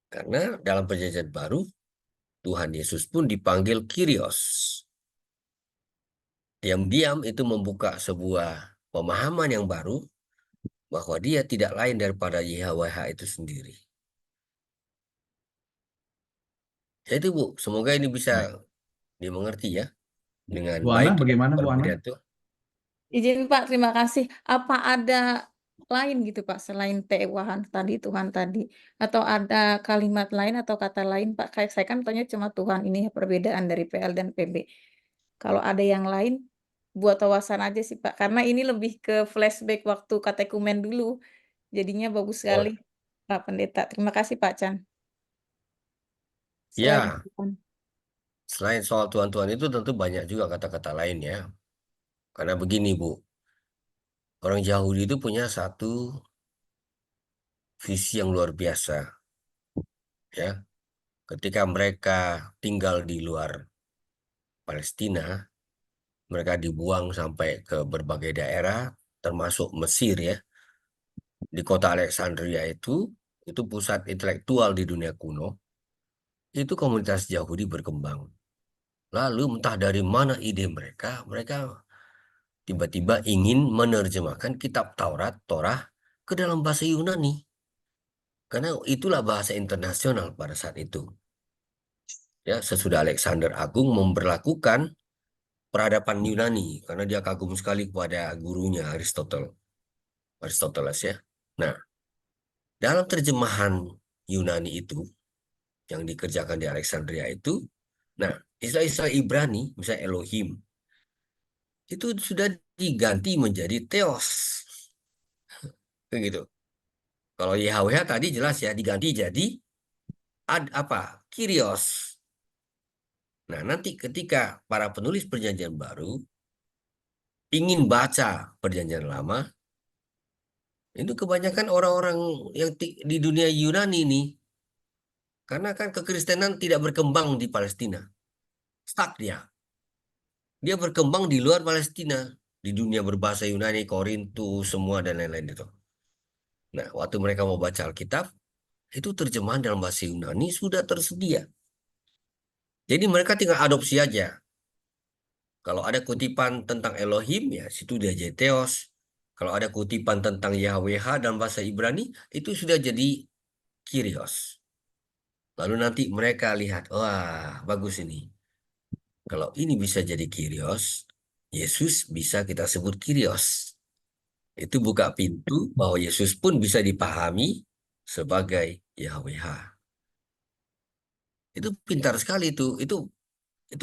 Karena dalam Perjanjian Baru, Tuhan Yesus pun dipanggil Kyrios. Diam-diam itu membuka sebuah pemahaman yang baru bahwa dia tidak lain daripada YHWH itu sendiri. Jadi Bu, semoga ini bisa dimengerti ya dengan Bu Ana, baik. bagaimana Bu Ana? Izin Pak, terima kasih. Apa ada lain gitu Pak selain Tuhan tadi, atau ada kalimat lain atau kata lain Pak? Kayak saya kan tanya cuma Tuhan, ini perbedaan dari PL dan PB. Kalau ada yang lain, buat wawasan aja sih Pak, karena ini lebih ke flashback waktu katekumen dulu, jadinya bagus sekali. Pak Pendeta. Terima kasih Pak Chan. Ya, Silakan. selain soal Tuhan-Tuhan itu tentu banyak juga kata-kata lain ya. Karena begini Bu, orang Yahudi itu punya satu visi yang luar biasa ya. Ketika mereka tinggal di luar Palestina, mereka dibuang sampai ke berbagai daerah, termasuk Mesir ya. Di kota Alexandria itu pusat intelektual di dunia kuno. Itu komunitas Yahudi berkembang. Lalu entah dari mana ide mereka, mereka tiba-tiba ingin menerjemahkan kitab Taurat, Torah ke dalam bahasa Yunani. Karena itulah bahasa internasional pada saat itu. Ya, sesudah Alexander Agung memberlakukan peradaban Yunani karena dia kagum sekali kepada gurunya Aristoteles ya. Nah, dalam terjemahan Yunani itu yang dikerjakan di Alexandria itu, nah, istilah-istilah Ibrani, misalnya Elohim, itu sudah diganti menjadi Theos. Begitu. Kalau YHWH tadi jelas ya diganti jadi Kyrios. Nah, nanti ketika para penulis Perjanjian Baru ingin baca Perjanjian Lama, itu kebanyakan orang-orang yang di dunia Yunani ini, karena kan kekristenan tidak berkembang di Palestina. Stuck dia. Dia berkembang di luar Palestina, di dunia berbahasa Yunani, Korintus, semua dan lain-lain itu. Nah, waktu mereka mau baca Alkitab, itu terjemahan dalam bahasa Yunani sudah tersedia. Jadi mereka tinggal adopsi aja. Kalau ada kutipan tentang Elohim, ya situ dia jadi Theos. Kalau ada kutipan tentang YHWH dan bahasa Ibrani, itu sudah jadi Kyrios. Lalu nanti mereka lihat, wah bagus ini. Kalau ini bisa jadi Kyrios, Yesus bisa kita sebut Kyrios. Itu buka pintu bahwa Yesus pun bisa dipahami sebagai YHWH. Itu pintar sekali itu. Itu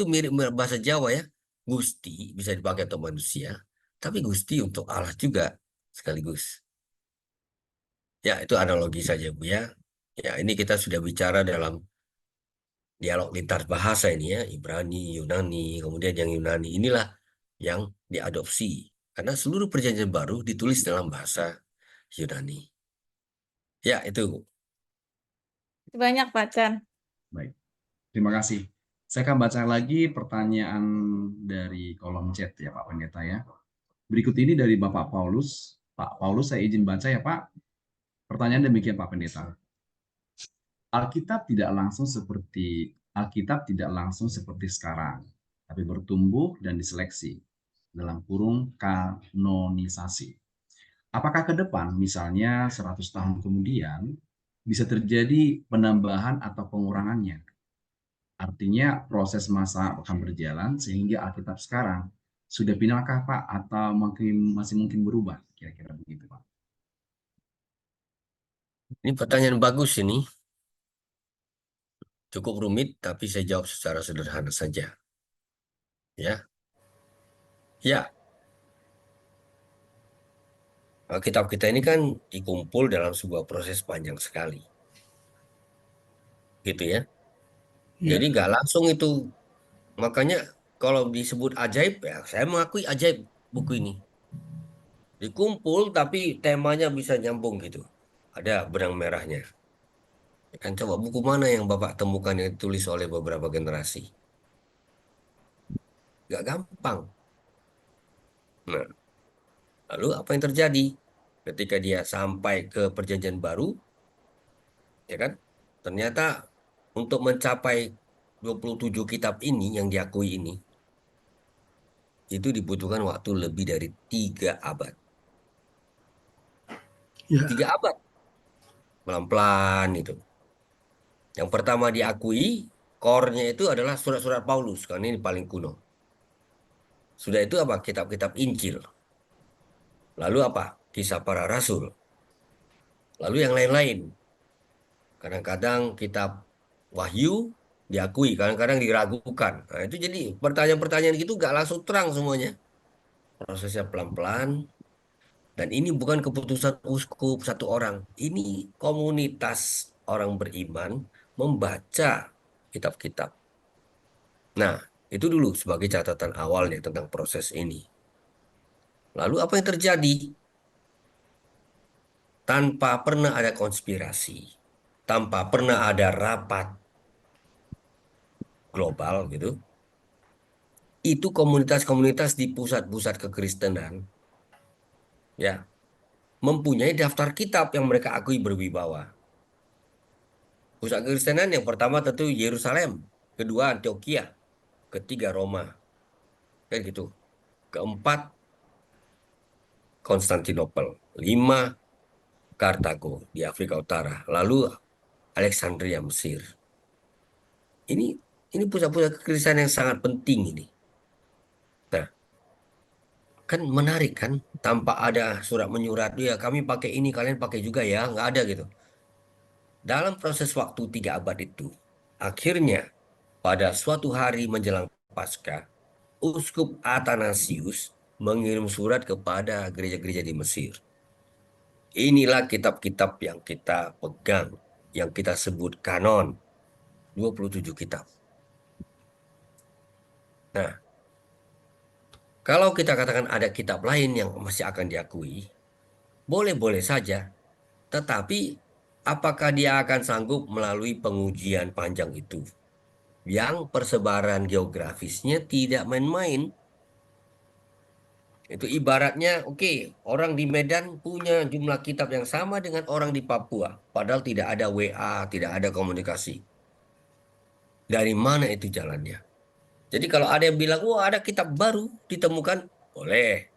mirip bahasa Jawa ya. Gusti bisa dipakai untuk manusia, tapi Gusti untuk Allah juga sekaligus. Ya, itu analogi saja Bu ya. Ya, ini kita sudah bicara dalam dialog lintas bahasa ini ya, Ibrani, Yunani, kemudian yang Yunani inilah yang diadopsi. Karena seluruh Perjanjian Baru ditulis dalam bahasa Yunani. Ya, itu. Banyak Pak Chan. Baik, terima kasih. Saya akan baca lagi pertanyaan dari kolom chat ya Pak Pendeta ya. Berikut ini dari Bapak Paulus. Pak Paulus, saya izin baca ya Pak. Pertanyaan demikian Pak Pendeta. Alkitab tidak langsung seperti sekarang, tapi bertumbuh dan diseleksi dalam kurung kanonisasi. Apakah ke depan, misalnya 100 tahun kemudian, bisa terjadi penambahan atau pengurangannya? Artinya proses masa akan berjalan sehingga Alkitab sekarang sudah finalkah Pak atau masih mungkin berubah? Kira-kira begitu Pak. Ini pertanyaan bagus ini. Cukup rumit, tapi saya jawab secara sederhana saja. Ya. Ya. Alkitab kita ini kan dikumpul dalam sebuah proses panjang sekali. Gitu ya. Jadi nggak langsung itu. Makanya kalau disebut ajaib, ya saya mengakui ajaib buku ini. Dikumpul tapi temanya bisa nyambung gitu. Ada benang merahnya. Ya kan coba buku mana yang Bapak temukan yang ditulis oleh beberapa generasi? Nggak gampang. Nah, lalu apa yang terjadi? Ketika dia sampai ke Perjanjian Baru, ya kan? Ternyata untuk mencapai 27 kitab ini yang diakui ini, itu dibutuhkan waktu lebih dari 3 abad. Ya. 3 abad. Pelan-pelan itu. Yang pertama diakui, core-nya itu adalah surat-surat Paulus, karena ini paling kuno. Sudah itu apa? Kitab-kitab Injil. Lalu apa? Kisah para Rasul. Lalu yang lain-lain. Kadang-kadang kitab Wahyu diakui, kadang-kadang diragukan. Nah, itu jadi pertanyaan-pertanyaan gitu nggak langsung terang semuanya. Prosesnya pelan-pelan. Dan ini bukan keputusan uskup satu orang. Ini komunitas orang beriman membaca kitab-kitab. Nah, itu dulu sebagai catatan awalnya tentang proses ini. Lalu apa yang terjadi? Tanpa pernah ada konspirasi, tanpa pernah ada rapat global gitu, itu komunitas-komunitas di pusat-pusat kekristenan ya mempunyai daftar kitab yang mereka akui berwibawa. Pusat kekristenan yang pertama tentu Yerusalem, kedua Antioquia, ketiga Roma, kan gitu. Keempat Konstantinopel, lima Kartago di Afrika Utara, lalu Alexandria Mesir. Ini pusat-pusat kekristenan yang sangat penting ini. Nah, kan menarik kan, tanpa ada surat menyurat, ya kami pakai ini, kalian pakai juga ya, nggak ada gitu. Dalam proses waktu 3 abad itu, akhirnya pada suatu hari menjelang Paskah, Uskup Athanasius mengirim surat kepada gereja-gereja di Mesir. Inilah kitab-kitab yang kita pegang, yang kita sebut kanon, 27 kitab. Nah, kalau kita katakan ada kitab lain yang masih akan diakui, boleh-boleh saja. Tetapi apakah dia akan sanggup melalui pengujian panjang itu? Yang persebaran geografisnya tidak main-main. Itu ibaratnya, oke, orang di Medan punya jumlah kitab yang sama dengan orang di Papua. Padahal tidak ada WA, tidak ada komunikasi. Dari mana itu jalannya? Jadi kalau ada yang bilang, wah ada kitab baru ditemukan, boleh.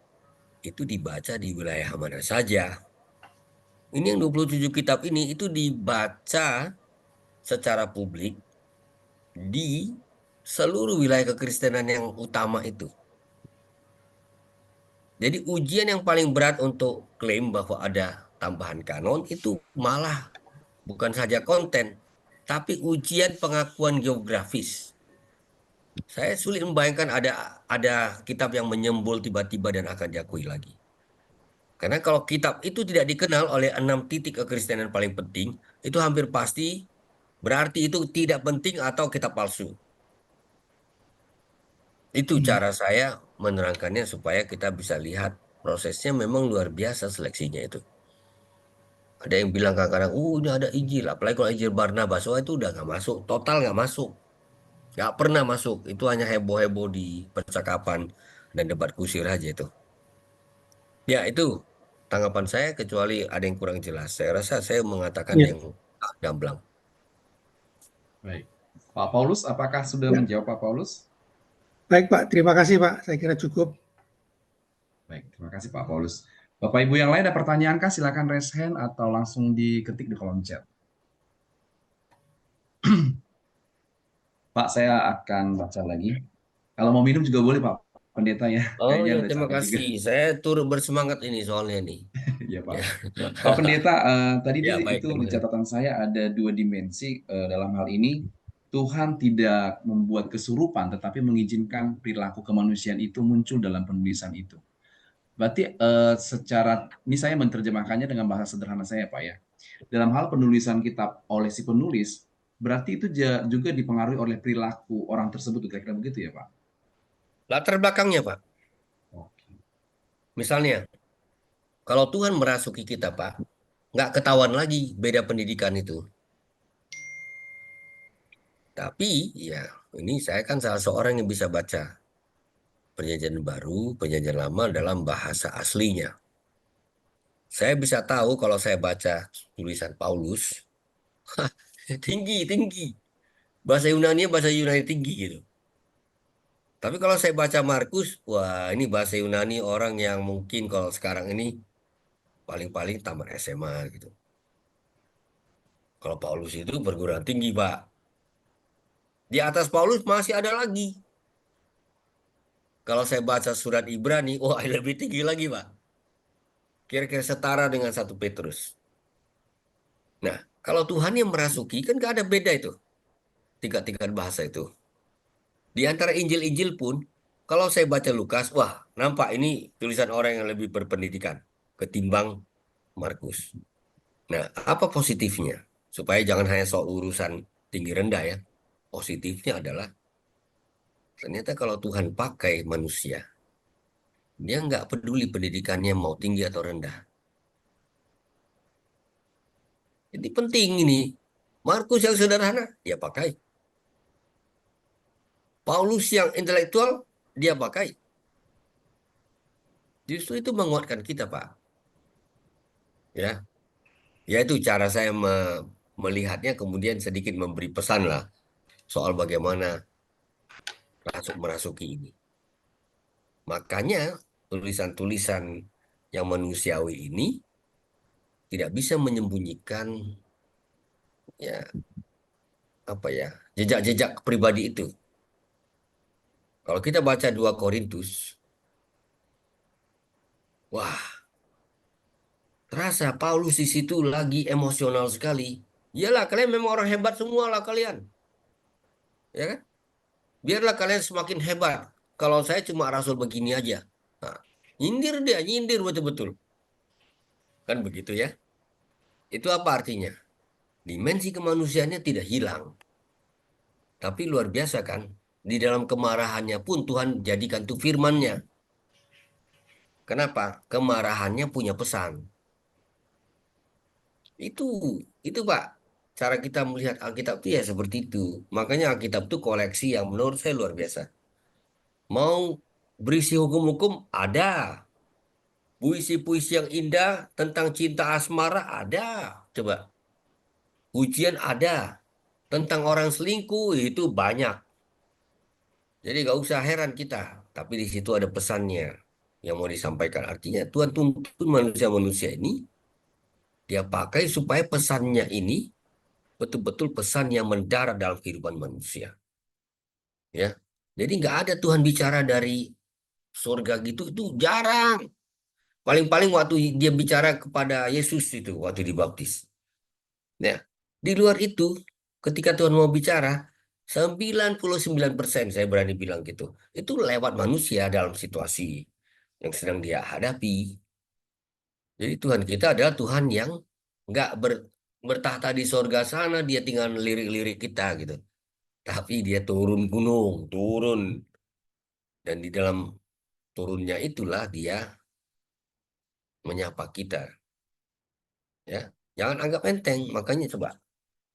Itu dibaca di wilayah mana saja. Ini yang 27 kitab ini itu dibaca secara publik di seluruh wilayah kekristenan yang utama itu. Jadi ujian yang paling berat untuk klaim bahwa ada tambahan kanon itu malah bukan saja konten, tapi ujian pengakuan geografis. Saya sulit membayangkan ada kitab yang menyembul tiba-tiba dan akan diakui lagi. Karena kalau kitab itu tidak dikenal oleh 6 titik kekristenan paling penting, itu hampir pasti berarti itu tidak penting atau kitab palsu. Itu cara saya menerangkannya supaya kita bisa lihat prosesnya memang luar biasa seleksinya itu. Ada yang bilang kadang-kadang, ini ada Injil, apalagi kalau Injil Barnabas, itu udah nggak masuk, total nggak masuk. Nggak pernah masuk, itu hanya heboh-heboh di percakapan dan debat kusir aja itu. Ya itu tanggapan saya, kecuali ada yang kurang jelas. Saya rasa saya mengatakan Ya. yang gamblang. Baik. Pak Paulus, apakah sudah Ya. menjawab Pak Paulus? Baik Pak, terima kasih Pak. Saya kira cukup. Baik, terima kasih Pak Paulus. Bapak Ibu yang lain ada pertanyaan kah? Silakan raise hand atau langsung diketik di kolom chat. Pak, saya akan baca lagi. Kalau mau minum juga boleh Pak Pendeta ya. Oh Kayaknya ya, udah terima capek juga. kasih. Saya turut bersemangat ini soalnya nih. Iya Pak. Ya. Pak Pendeta, tadi Ya, baik, itu di terima kasih. catatan saya ada 2 dimensi dalam hal ini. Tuhan tidak membuat kesurupan, tetapi mengizinkan perilaku kemanusiaan itu muncul dalam penulisan itu. Berarti secara, ini saya menerjemahkannya dengan bahasa sederhana saya Pak ya. Dalam hal penulisan kitab oleh si penulis, berarti itu juga dipengaruhi oleh perilaku orang tersebut, kira-kira begitu ya Pak? Latar belakangnya, Pak. Oke. Misalnya, kalau Tuhan merasuki kita, Pak, nggak ketahuan lagi beda pendidikan itu. Tapi, ya, ini saya kan salah seorang yang bisa baca Perjanjian Baru, Perjanjian Lama dalam bahasa aslinya. Saya bisa tahu kalau saya baca tulisan Paulus, tinggi. Bahasa bahasa Yunani tinggi gitu. Tapi kalau saya baca Markus, wah ini bahasa Yunani orang yang mungkin kalau sekarang ini paling-paling tamat SMA gitu. Kalau Paulus itu perguruan tinggi, Pak. Di atas Paulus masih ada lagi. Kalau saya baca surat Ibrani, wah lebih tinggi lagi, Pak. Kira-kira setara dengan 1 Petrus. Nah, kalau Tuhan yang merasuki, kan gak ada beda itu. Tingkat-tingkat bahasa itu. Di antara Injil-Injil pun, kalau saya baca Lukas, wah nampak ini tulisan orang yang lebih berpendidikan ketimbang Markus. Nah, apa positifnya? Supaya jangan hanya soal urusan tinggi rendah ya. Positifnya adalah ternyata kalau Tuhan pakai manusia, dia nggak peduli pendidikannya mau tinggi atau rendah. Jadi penting ini. Markus yang sederhana, dia pakai. Paulus yang intelektual, dia pakai. Justru itu menguatkan kita, Pak. Ya, ya itu cara saya melihatnya, kemudian sedikit memberi pesan lah soal bagaimana merasuki ini. Makanya tulisan-tulisan yang manusiawi ini tidak bisa menyembunyikan ya apa ya jejak-jejak pribadi itu. Kalau kita baca 2 Korintus, wah, terasa Paulus di situ lagi emosional sekali. Iyalah, kalian memang orang hebat semua lah kalian. Ya kan? Biarlah kalian semakin hebat. Kalau saya cuma rasul begini aja. Nah, nyindir betul-betul. Kan begitu ya. Itu apa artinya? Dimensi kemanusiaannya tidak hilang. Tapi luar biasa kan? Di dalam kemarahannya pun Tuhan jadikan itu firman-Nya. Kenapa? Kemarahannya punya pesan. Itu Pak. Cara kita melihat Alkitab itu ya seperti itu. Makanya Alkitab itu koleksi yang menurut saya luar biasa. Mau berisi hukum-hukum ada. Puisi-puisi yang indah tentang cinta asmara ada. Coba. Ujian ada. Tentang orang selingkuh itu banyak. Jadi gak usah heran kita. Tapi di situ ada pesannya yang mau disampaikan. Artinya Tuhan tuntun manusia-manusia ini. Dia pakai supaya pesannya ini betul-betul pesan yang mendarat dalam kehidupan manusia. Ya. Jadi nggak ada Tuhan bicara dari surga gitu, itu jarang. Paling-paling waktu dia bicara kepada Yesus itu, waktu dibaptis. Ya. Di luar itu, ketika Tuhan mau bicara, 99% saya berani bilang gitu. Itu lewat manusia dalam situasi yang sedang dia hadapi. Jadi Tuhan kita adalah Tuhan yang nggak bertahta di sorga sana, dia tinggal lirik-lirik kita gitu. Tapi dia turun gunung, turun. Dan di dalam turunnya itulah dia menyapa kita. Ya, jangan anggap enteng. Makanya coba,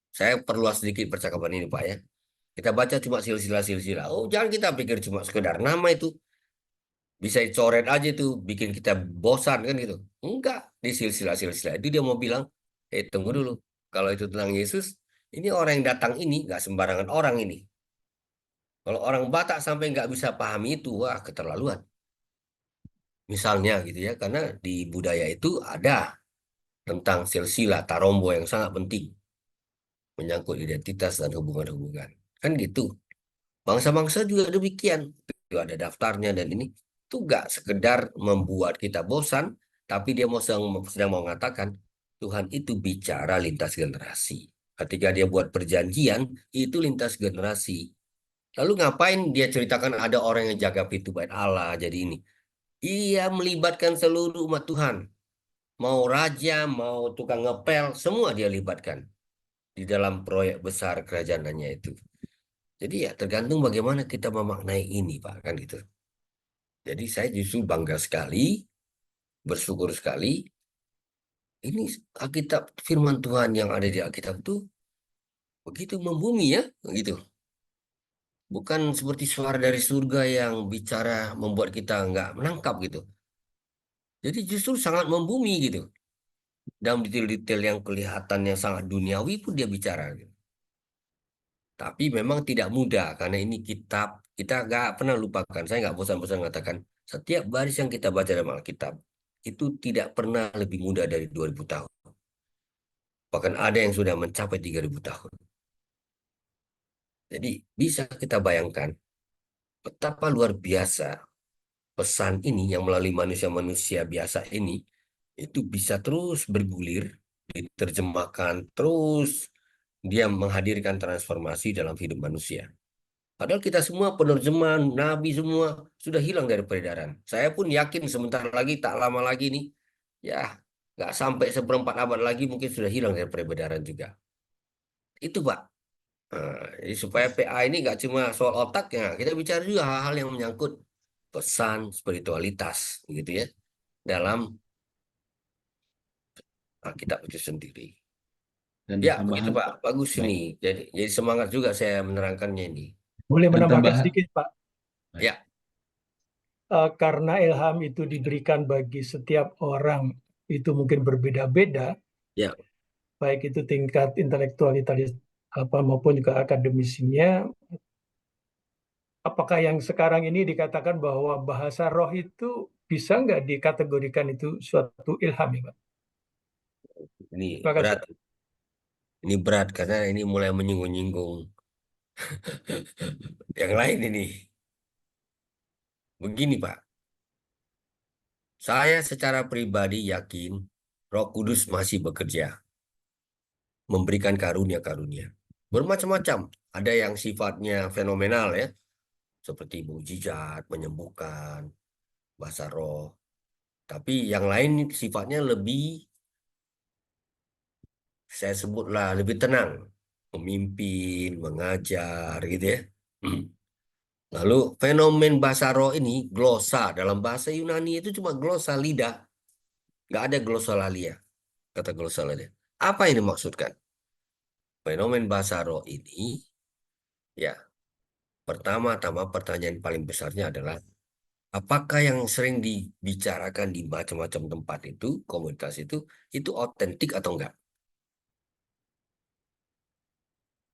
saya perluas sedikit percakapan ini Pak ya. Kita baca cuma silsilah-silsilah. Oh, jangan kita pikir cuma sekedar nama itu. Bisa dicoret aja tuh, bikin kita bosan kan gitu. Enggak, di silsilah-silsilah itu dia mau bilang, tunggu dulu. Kalau itu tentang Yesus, ini orang yang datang ini nggak sembarangan orang ini. Kalau orang Batak sampai nggak bisa pahami itu, wah keterlaluan. Misalnya gitu ya, karena di budaya itu ada tentang silsilah tarombo yang sangat penting. Menyangkut identitas dan hubungan-hubungan. Kan gitu. Bangsa-bangsa juga demikian. Itu ada daftarnya dan ini. Itu nggak sekedar membuat kita bosan, tapi dia sedang mau mengatakan, Tuhan itu bicara lintas generasi. Ketika dia buat perjanjian, itu lintas generasi. Lalu ngapain dia ceritakan ada orang yang jaga pintu bait Allah jadi ini? Ia melibatkan seluruh umat Tuhan. Mau raja, mau tukang ngepel, semua dia libatkan di dalam proyek besar kerajaannya itu. Jadi ya tergantung bagaimana kita memaknai ini, Pak, kan gitu. Jadi saya justru bangga sekali, bersyukur sekali. Ini Alkitab, firman Tuhan yang ada di Alkitab itu begitu membumi ya, gitu. Bukan seperti suara dari surga yang bicara membuat kita nggak menangkap gitu. Jadi justru sangat membumi gitu. Dalam detail-detail yang kelihatannya sangat duniawi pun dia bicara. Gitu. Tapi memang tidak mudah karena ini kitab. Kita nggak pernah lupakan. Saya nggak bosan-bosan mengatakan setiap baris yang kita baca dalam Alkitab itu tidak pernah lebih muda dari 2000 tahun. Bahkan ada yang sudah mencapai 3000 tahun. Jadi bisa kita bayangkan betapa luar biasa pesan ini yang melalui manusia-manusia biasa ini itu bisa terus bergulir, diterjemahkan, terus dia menghadirkan transformasi dalam hidup manusia. Padahal kita semua penerjemahan, nabi semua sudah hilang dari peredaran. Saya pun yakin sebentar lagi, tak lama lagi nih, Ya, nggak sampai seperempat abad lagi mungkin sudah hilang dari peredaran juga. Itu Pak. Nah, jadi supaya PA ini nggak cuma soal otaknya, kita bicara juga hal-hal yang menyangkut pesan spiritualitas, gitu ya, dalam Alkitab itu sendiri. Dan Ya, begitu tambahan, Pak. Bagus baik. ini. Jadi semangat juga saya menerangkannya ini. Boleh Dan menambahkan tambahan, sedikit, Pak. baik. Ya, Karena ilham itu diberikan bagi setiap orang itu mungkin berbeda-beda, ya, baik itu tingkat intelektualitas apa maupun juga akademisinya. Apakah yang sekarang ini dikatakan bahwa bahasa roh itu bisa nggak dikategorikan itu suatu ilham ya, Pak? ini Terima kasih. berat. Ini berat karena ini mulai menyinggung-nyinggung yang lain ini. Begini Pak, saya secara pribadi yakin Roh Kudus masih bekerja, memberikan karunia-karunia. Bermacam-macam. Ada yang sifatnya fenomenal ya, seperti mujizat, menyembuhkan, bahasa roh. Tapi yang lain sifatnya lebih, saya sebutlah lebih tenang, memimpin, mengajar gitu ya. Lalu fenomen bahasa roh ini, glosa dalam bahasa Yunani itu cuma glosa lidah, nggak ada glossolalia, kata glossolalia. Apa ini maksudkan? Fenomen bahasa roh ini, ya pertama-tama pertanyaan paling besarnya adalah, apakah yang sering dibicarakan di macam-macam tempat itu, komunitas itu otentik atau enggak?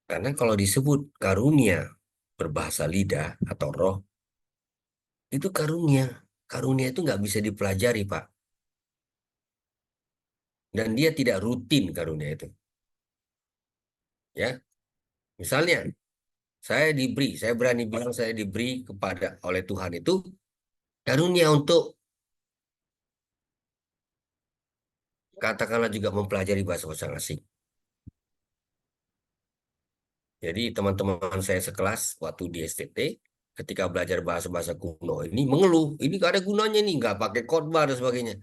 Karena kalau disebut karunia berbahasa lidah atau roh, itu karunia. Karunia itu nggak bisa dipelajari, Pak. Dan dia tidak rutin karunia itu. Ya, misalnya saya berani bilang saya diberi kepada oleh Tuhan itu karunia untuk katakanlah juga mempelajari bahasa-bahasa asing. Jadi teman-teman saya sekelas waktu di STT, ketika belajar bahasa-bahasa kuno ini mengeluh, ini gak ada gunanya nih, nggak pakai khotbah dan sebagainya.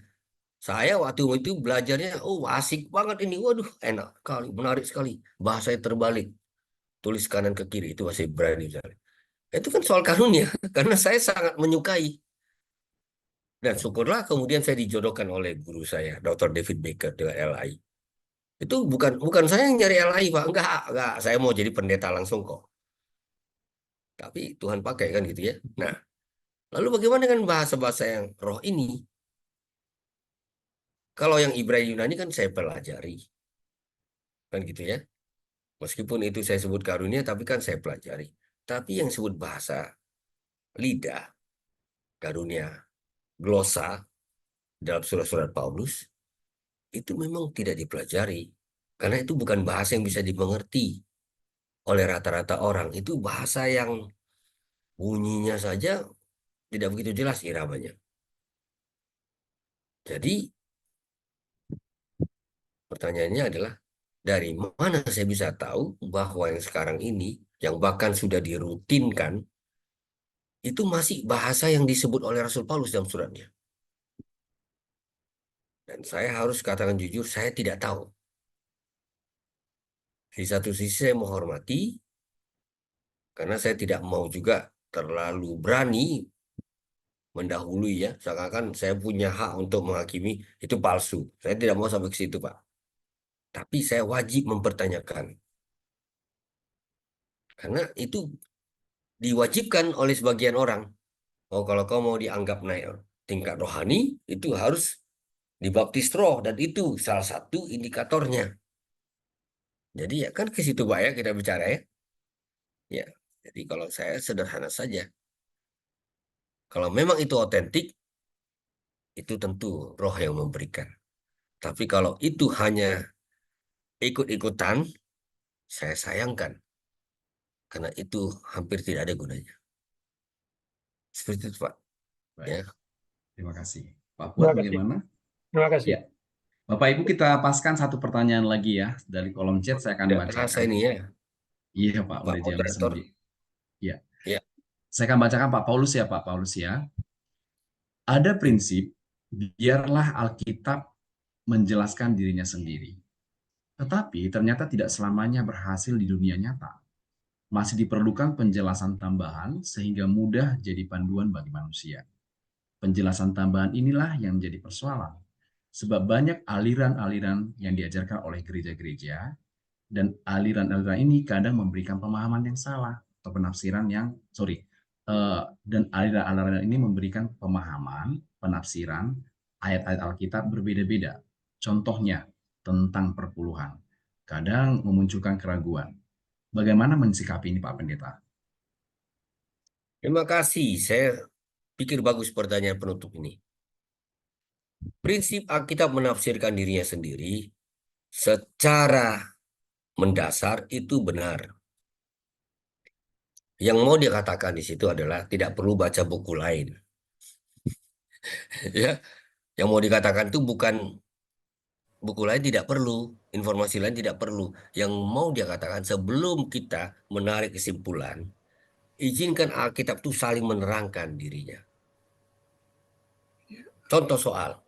Saya waktu itu belajarnya, oh asik banget ini, waduh enak sekali, menarik sekali. Bahasanya terbalik, tulis kanan ke kiri, itu masih berani misalnya. Itu kan soal karunia, karena saya sangat menyukai. Dan syukurlah kemudian saya dijodohkan oleh guru saya, Dr. David Baker dengan LI. Itu bukan saya yang nyari LI, Pak. Enggak, saya mau jadi pendeta langsung kok. Tapi Tuhan pakai kan gitu ya. Nah, lalu bagaimana dengan bahasa-bahasa yang roh ini? Kalau yang Ibrani Yunani kan saya pelajari. Kan gitu ya. Meskipun itu saya sebut karunia, tapi kan saya pelajari. Tapi yang sebut bahasa lidah, karunia, glosa, dalam surat-surat Paulus, itu memang tidak dipelajari. Karena itu bukan bahasa yang bisa dimengerti oleh rata-rata orang. Itu bahasa yang bunyinya saja tidak begitu jelas iramanya. Jadi pertanyaannya adalah, dari mana saya bisa tahu bahwa yang sekarang ini, yang bahkan sudah dirutinkan, itu masih bahasa yang disebut oleh Rasul Paulus dalam suratnya. Dan saya harus katakan jujur, saya tidak tahu. Di satu sisi saya menghormati, karena saya tidak mau juga terlalu berani mendahului ya, seakan-akan saya punya hak untuk menghakimi, itu palsu. Saya tidak mau sampai ke situ, Pak. Tapi saya wajib mempertanyakan. Karena itu diwajibkan oleh sebagian orang. Oh, kalau kau mau dianggap naik tingkat rohani, itu harus dibaptis roh. Dan itu salah satu indikatornya. Jadi ya kan ke situ Pak ya kita bicara ya. Ya, jadi kalau saya sederhana saja. Kalau memang itu otentik, itu tentu roh yang memberikan. Tapi kalau itu hanya ikut-ikutan, saya sayangkan. Karena itu hampir tidak ada gunanya. Seperti itu Pak. Baik. Ya. Terima kasih. Pak Fuad bagaimana? Terima kasih. Ya. Bapak Ibu kita paskan satu pertanyaan lagi ya dari kolom chat, saya akan Tidak bacakan. terasa ini ya. Iya Pak, Pak udah jam moderator. 9. Ya. Ya. Saya akan bacakan Pak Paulus ya, Pak Paulus ya. Ada prinsip, biarlah Alkitab menjelaskan dirinya sendiri. Tetapi ternyata tidak selamanya berhasil di dunia nyata. Masih diperlukan penjelasan tambahan sehingga mudah jadi panduan bagi manusia. Penjelasan tambahan inilah yang menjadi persoalan. Sebab banyak aliran-aliran yang diajarkan oleh gereja-gereja, dan aliran-aliran ini kadang memberikan pemahaman yang salah atau penafsiran yang, dan aliran-aliran ini memberikan pemahaman, penafsiran ayat-ayat Alkitab berbeda-beda. Contohnya, tentang perpuluhan. Kadang memunculkan keraguan. Bagaimana mensikapi ini, Pak Pendeta? Terima kasih. Saya pikir bagus pertanyaan penutup ini. Prinsip Alkitab menafsirkan dirinya sendiri secara mendasar itu benar. Yang mau dikatakan di situ adalah tidak perlu baca buku lain. Ya, yang mau dikatakan itu bukan buku lain tidak perlu, informasi lain tidak perlu. Yang mau dia katakan sebelum kita menarik kesimpulan, izinkan Alkitab itu saling menerangkan dirinya. Contoh soal,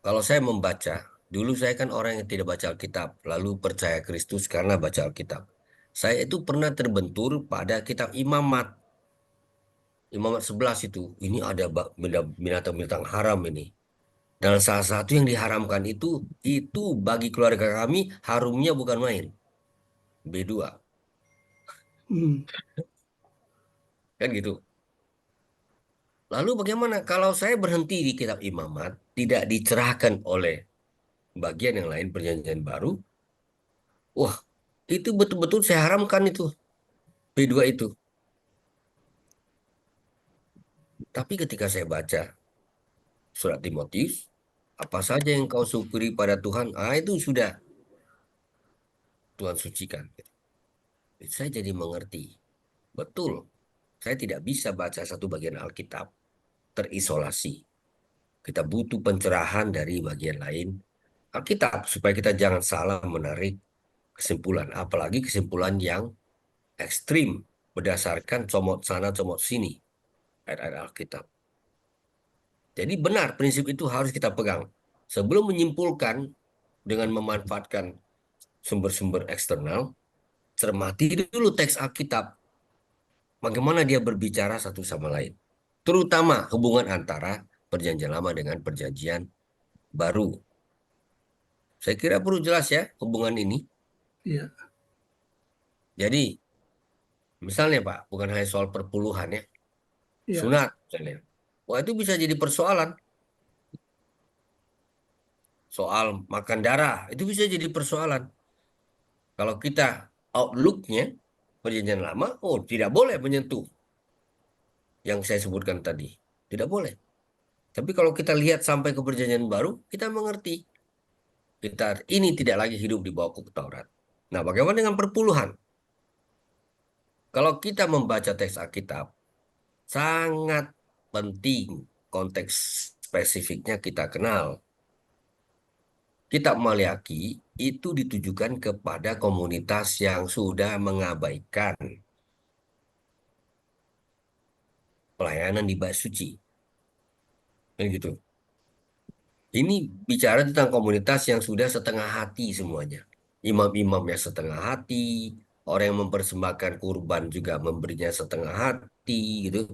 kalau saya membaca, dulu saya kan orang yang tidak baca Alkitab, lalu percaya Kristus karena baca Alkitab. Saya itu pernah terbentur pada kitab Imamat. Imamat 11 itu, ini ada binatang-binatang haram ini. Dan salah satu yang diharamkan itu bagi keluarga kami harumnya bukan main. B2. Kan gitu. Lalu bagaimana kalau saya berhenti di kitab Imamat, tidak dicerahkan oleh bagian yang lain perjanjian baru, wah itu betul-betul saya haramkan itu, B2 itu. Tapi ketika saya baca surat Timotius, apa saja yang kau syukuri pada Tuhan, itu sudah Tuhan sucikan. Saya jadi mengerti. Betul, saya tidak bisa baca satu bagian Alkitab terisolasi. Kita butuh pencerahan dari bagian lain Alkitab supaya kita jangan salah menarik kesimpulan, apalagi kesimpulan yang ekstrim berdasarkan comot sana comot sini ayat-ayat Alkitab. Jadi benar prinsip itu harus kita pegang. Sebelum menyimpulkan dengan memanfaatkan sumber-sumber eksternal, cermati dulu teks Alkitab. Bagaimana dia berbicara satu sama lain. Terutama hubungan antara perjanjian lama dengan perjanjian baru. Saya kira perlu jelas ya hubungan ini. Iya. Jadi, misalnya Pak, bukan hanya soal perpuluhan ya. Iya. Sunat misalnya. Wah itu bisa jadi persoalan. Soal makan darah, itu bisa jadi persoalan. Kalau kita outlook-nya, perjanjian lama, tidak boleh menyentuh yang saya sebutkan tadi. Tidak boleh. Tapi kalau kita lihat sampai ke perjanjian baru, kita mengerti. Kita ini tidak lagi hidup di bawah hukum Taurat. Nah, bagaimana dengan perpuluhan? Kalau kita membaca teks Alkitab, sangat penting konteks spesifiknya kita kenal. Kitab Maliaki itu ditujukan kepada komunitas yang sudah mengabaikan pelayanan di bait suci. Gitu. Ini bicara tentang komunitas yang sudah setengah hati semuanya. Imam-imamnya setengah hati, orang yang mempersembahkan kurban juga memberinya setengah hati gitu.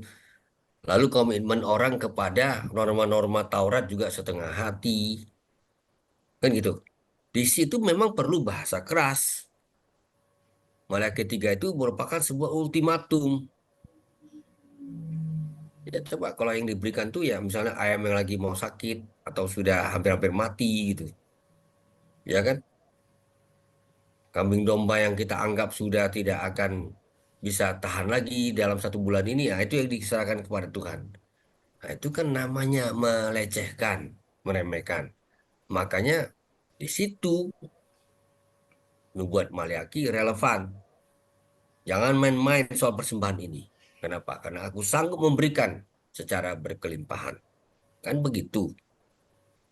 Lalu komitmen orang kepada norma-norma Taurat juga setengah hati. Kan gitu. Di situ memang perlu bahasa keras. Maliaki 3 itu merupakan sebuah ultimatum. Ya, coba kalau yang diberikan tuh ya misalnya ayam yang lagi mau sakit atau sudah hampir-hampir mati gitu. Ya kan? Kambing domba yang kita anggap sudah tidak akan bisa tahan lagi dalam 1 bulan ini, itu yang diserahkan kepada Tuhan. Nah, itu kan namanya melecehkan, meremehkan. Makanya di situ nubuat Maliaki relevan. Jangan main-main soal persembahan ini. Kenapa? Karena aku sanggup memberikan secara berkelimpahan. Kan begitu.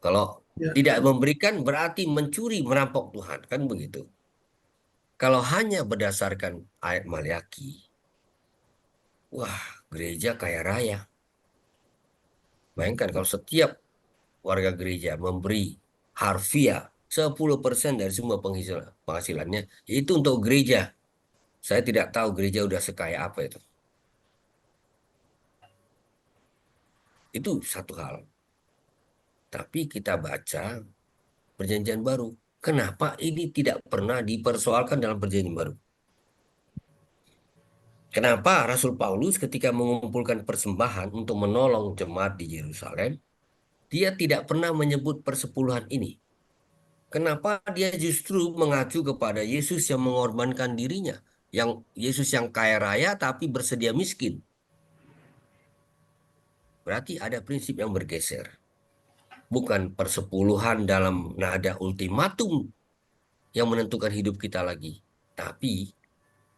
Kalau tidak memberikan berarti mencuri, merampok Tuhan. Kan begitu. Kalau hanya berdasarkan ayat Maliaki, wah gereja kaya raya. Bayangkan kalau setiap warga gereja memberi harfiah 10% dari semua penghasilannya, itu untuk gereja. Saya tidak tahu gereja udah sekaya apa itu. Itu satu hal. Tapi kita baca Perjanjian Baru. Kenapa ini tidak pernah dipersoalkan dalam Perjanjian Baru? Kenapa Rasul Paulus ketika mengumpulkan persembahan untuk menolong jemaat di Yerusalem, dia tidak pernah menyebut persepuluhan ini? Kenapa dia justru mengacu kepada Yesus yang mengorbankan dirinya, yang Yesus yang kaya raya tapi bersedia miskin? Berarti ada prinsip yang bergeser. Bukan persepuluhan dalam nada ultimatum yang menentukan hidup kita lagi, tapi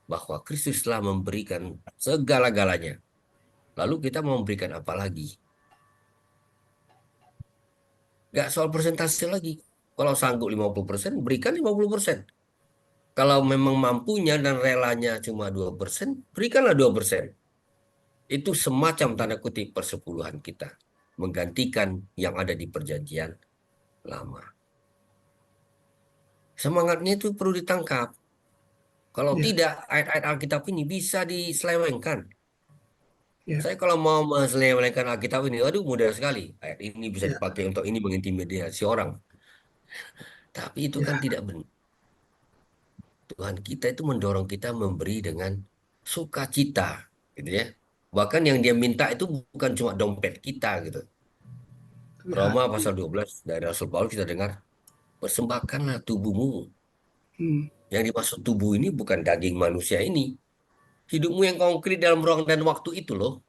bahwa Kristus telah memberikan segala-galanya. Lalu kita mau memberikan apa lagi? Gak soal persentase lagi. Kalau sanggup 50%, berikan 50%. Kalau memang mampunya dan relanya cuma 2%, berikanlah 2%. Itu semacam tanda kutip persepuluhan kita. Menggantikan yang ada di Perjanjian Lama. Semangatnya itu perlu ditangkap. Kalau Ya. tidak, ayat-ayat Alkitab ini bisa diselewengkan. Ya. Saya kalau mau menyelewengkan Alkitab ini, aduh mudah sekali. Ayat ini bisa Ya. dipakai untuk ini mengintimidasi orang. Tapi itu kan Ya. tidak benar. Tuhan kita itu mendorong kita memberi dengan sukacita, gitu ya. Bahkan yang dia minta itu bukan cuma dompet kita, gitu. Roma pasal 12 dari Rasul Paulus kita dengar, persembahkanlah tubuhmu. Yang dimaksud tubuh ini bukan daging manusia ini. Hidupmu yang konkret dalam ruang dan waktu itu loh.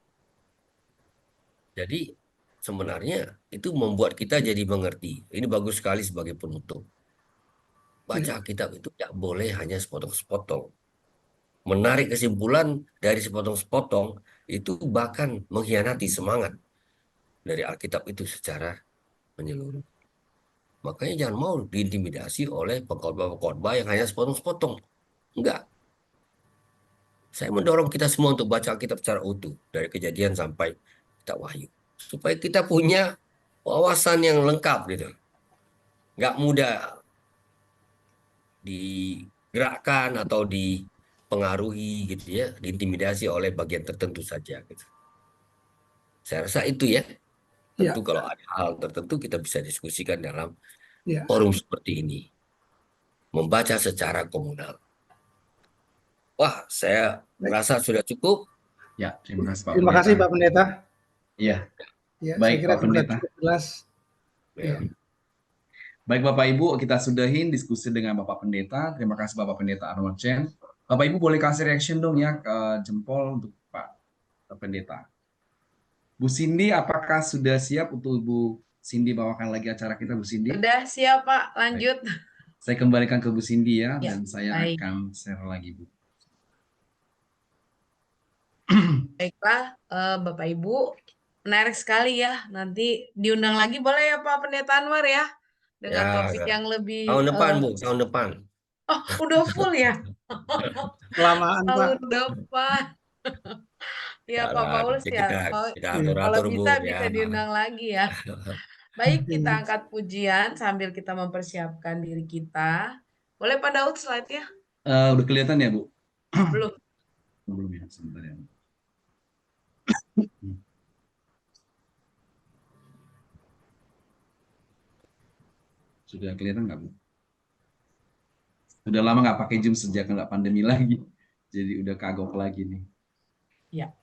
Jadi sebenarnya itu membuat kita jadi mengerti. Ini bagus sekali sebagai penutup. Baca Alkitab itu tidak boleh hanya sepotong-sepotong. Menarik kesimpulan dari sepotong-sepotong itu bahkan mengkhianati semangat dari Alkitab itu secara menyeluruh. Makanya jangan mau diintimidasi oleh pengkhotbah-pengkhotbah yang hanya sepotong-sepotong. Enggak. Saya mendorong kita semua untuk baca Alkitab secara utuh dari Kejadian sampai Kitab Wahyu, supaya kita punya wawasan yang lengkap gitu. Nggak mudah digerakkan atau dipengaruhi gitu ya, diintimidasi oleh bagian tertentu saja gitu. Saya rasa itu ya. Tentu kalau ada hal tertentu kita bisa diskusikan dalam forum seperti ini. Membaca secara komunal. Wah, saya merasa sudah cukup. Ya, terima kasih Pak Terima Pendeta. kasih Pak Pendeta. Iya. Ya, Baik saya kira Pak Pendeta. cukup jelas. Ya. Baik Bapak Ibu, kita sudahin diskusi dengan Bapak Pendeta. Terima kasih Bapak Pendeta Arnold Chen. Bapak Ibu boleh kasih reaction dong ya ke jempol untuk Pak Pendeta. Bu Cindy, apakah sudah siap untuk Bu Cindy bawakan lagi acara kita, Bu Cindy? Sudah siap Pak, lanjut. Saya kembalikan ke Bu Cindy ya, Ya, dan saya baik. akan share lagi Bu. Baiklah, Bapak Ibu, menarik sekali ya. Nanti diundang lagi boleh ya Pak Pendeta Anwar ya, dengan Ya, topik yang lebih. tahun depan Bu, tahun depan. Oh, udah full ya? Kelamaan Pak. Tahun depan. Ya Pak Jalan, Paulus nanti ya. kita Kalau atur-atur Bu bisa ya. diundang lagi ya. Baik, kita angkat pujian sambil kita mempersiapkan diri kita. Boleh Pak Daud slide-nya? Udah kelihatan ya Bu? Belum. Belum ya, sebentar ya. Sudah kelihatan nggak Bu? Udah lama nggak pakai Zoom sejak nggak pandemi lagi. Jadi udah kagok lagi nih. Ya.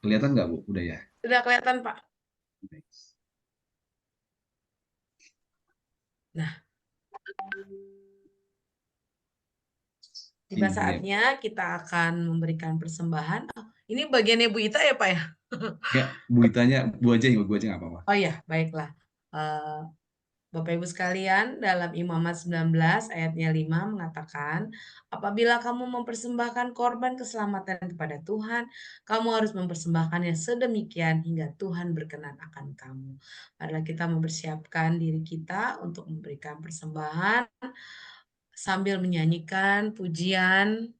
Kelihatan nggak Bu? Udah ya? Sudah kelihatan Pak. Nah. Tiba saatnya kita akan memberikan persembahan. Oh, ini bagiannya Bu Ita ya Pak ya? Ya, Bu Itanya, Bu aja nggak apa-apa. Oh ya, baiklah. Bapak Ibu sekalian, dalam Imamat 19 ayatnya 5 mengatakan, apabila kamu mempersembahkan korban keselamatan kepada Tuhan, kamu harus mempersembahkannya sedemikian hingga Tuhan berkenan akan kamu. Marilah kita mempersiapkan diri kita untuk memberikan persembahan sambil menyanyikan pujian.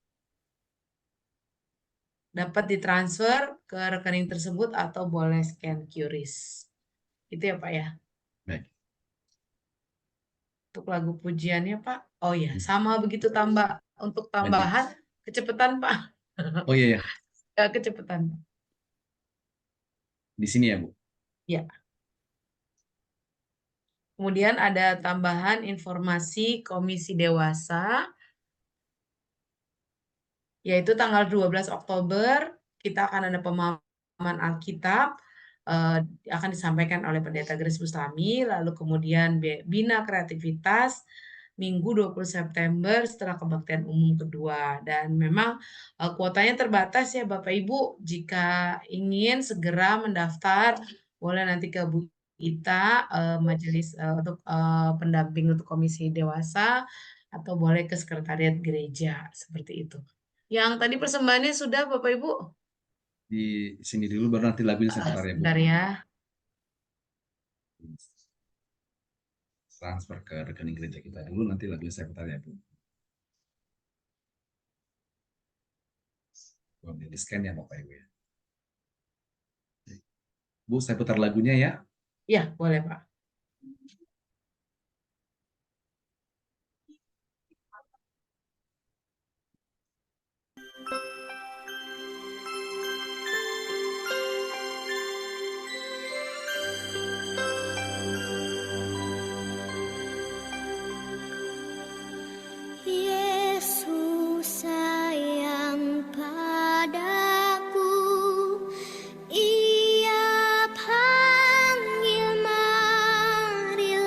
Dapat ditransfer ke rekening tersebut atau boleh scan QRIS. Itu ya Pak ya? Baik. Untuk lagu pujiannya, Pak. Oh ya, sama begitu untuk Lanjut. tambahan kecepatan, Pak. Oh iya, ya. Kecepatan. Di sini ya, Bu. Ya. Kemudian ada tambahan informasi Komisi Dewasa, yaitu tanggal 12 Oktober kita akan ada pemahaman Alkitab, akan disampaikan oleh Pendeta Grace Bustami, lalu kemudian Bina Kreativitas, Minggu 20 September setelah kebaktian umum kedua. Dan memang kuotanya terbatas ya Bapak Ibu, jika ingin segera mendaftar, boleh nanti ke Bu Ita, majelis untuk pendamping untuk Komisi Dewasa, atau boleh ke Sekretariat Gereja, seperti itu. Yang tadi persembahannya sudah Bapak Ibu? Di sini dulu baru nanti lagunya sebentar ya, Bu. Sebentar ya. Transfer ke rekening gereja kita dulu, nanti lagunya sebentar ya, Bu. Boleh di scan ya Bapak Ibu ya. Bu, saya putar lagunya ya. Ya, boleh Pak. Yesus sayang padaku, Ia panggil marilah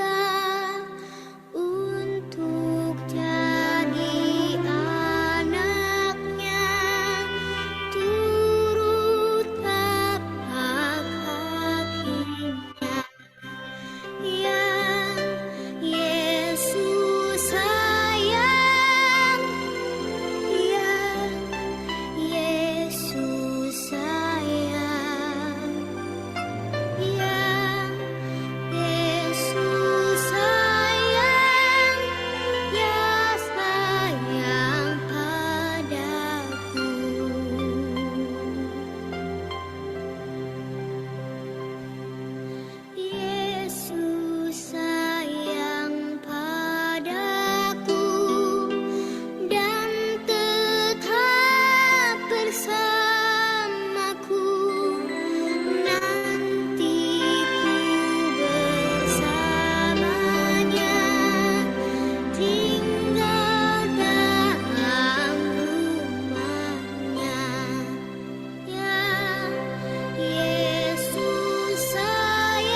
untuk jadi anaknya, turut tapak kakinya. Ya, Yesus sayang, ya, Yesus sayang, ya, Yesus sayang, ya sayang padaku. Yesus sayang padaku dan tetap bersamaku, nanti ku bersamanya, tinggal dalam rumahnya. Ya, Yesus sayang,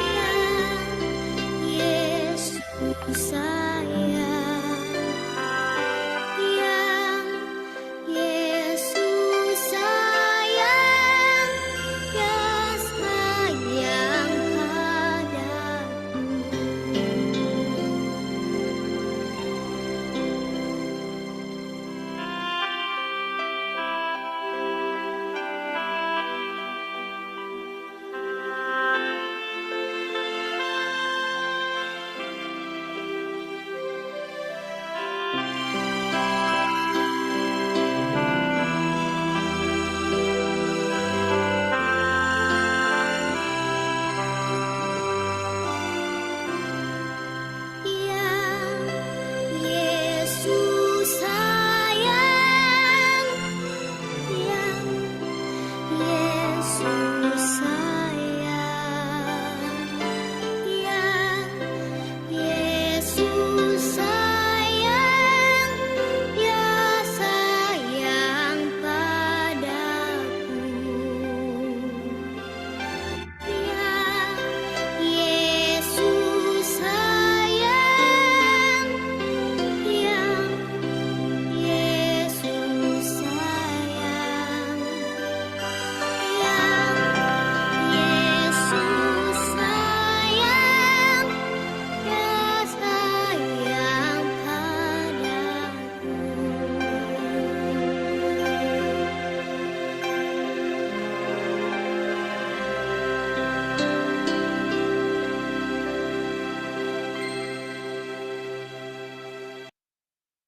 ya, Yesus sayang, ya, Yesus sayang, ya sayang padaku. Ya, Yesus sayang, ya, Yesus sayang, ya, Yesus sayang, ya sayang padaku. Ya, Yesus sayang, ya, Yesus sayang, ya, Yesus sayang, ya sayang padaku.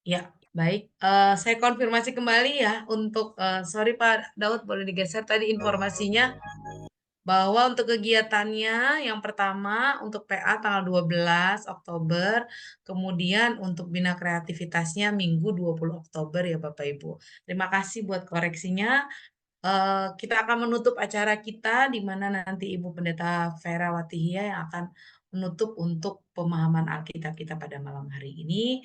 Ya, baik. Saya konfirmasi kembali ya untuk sorry Pak Daud, boleh digeser tadi informasinya bahwa untuk kegiatannya yang pertama untuk PA tanggal 12 Oktober, kemudian untuk bina kreativitasnya Minggu 20 Oktober ya Bapak Ibu. Terima kasih buat koreksinya. Kita akan menutup acara kita di mana nanti Ibu Pendeta Vera Watihia yang akan menutup untuk pemahaman Alkitab kita pada malam hari ini.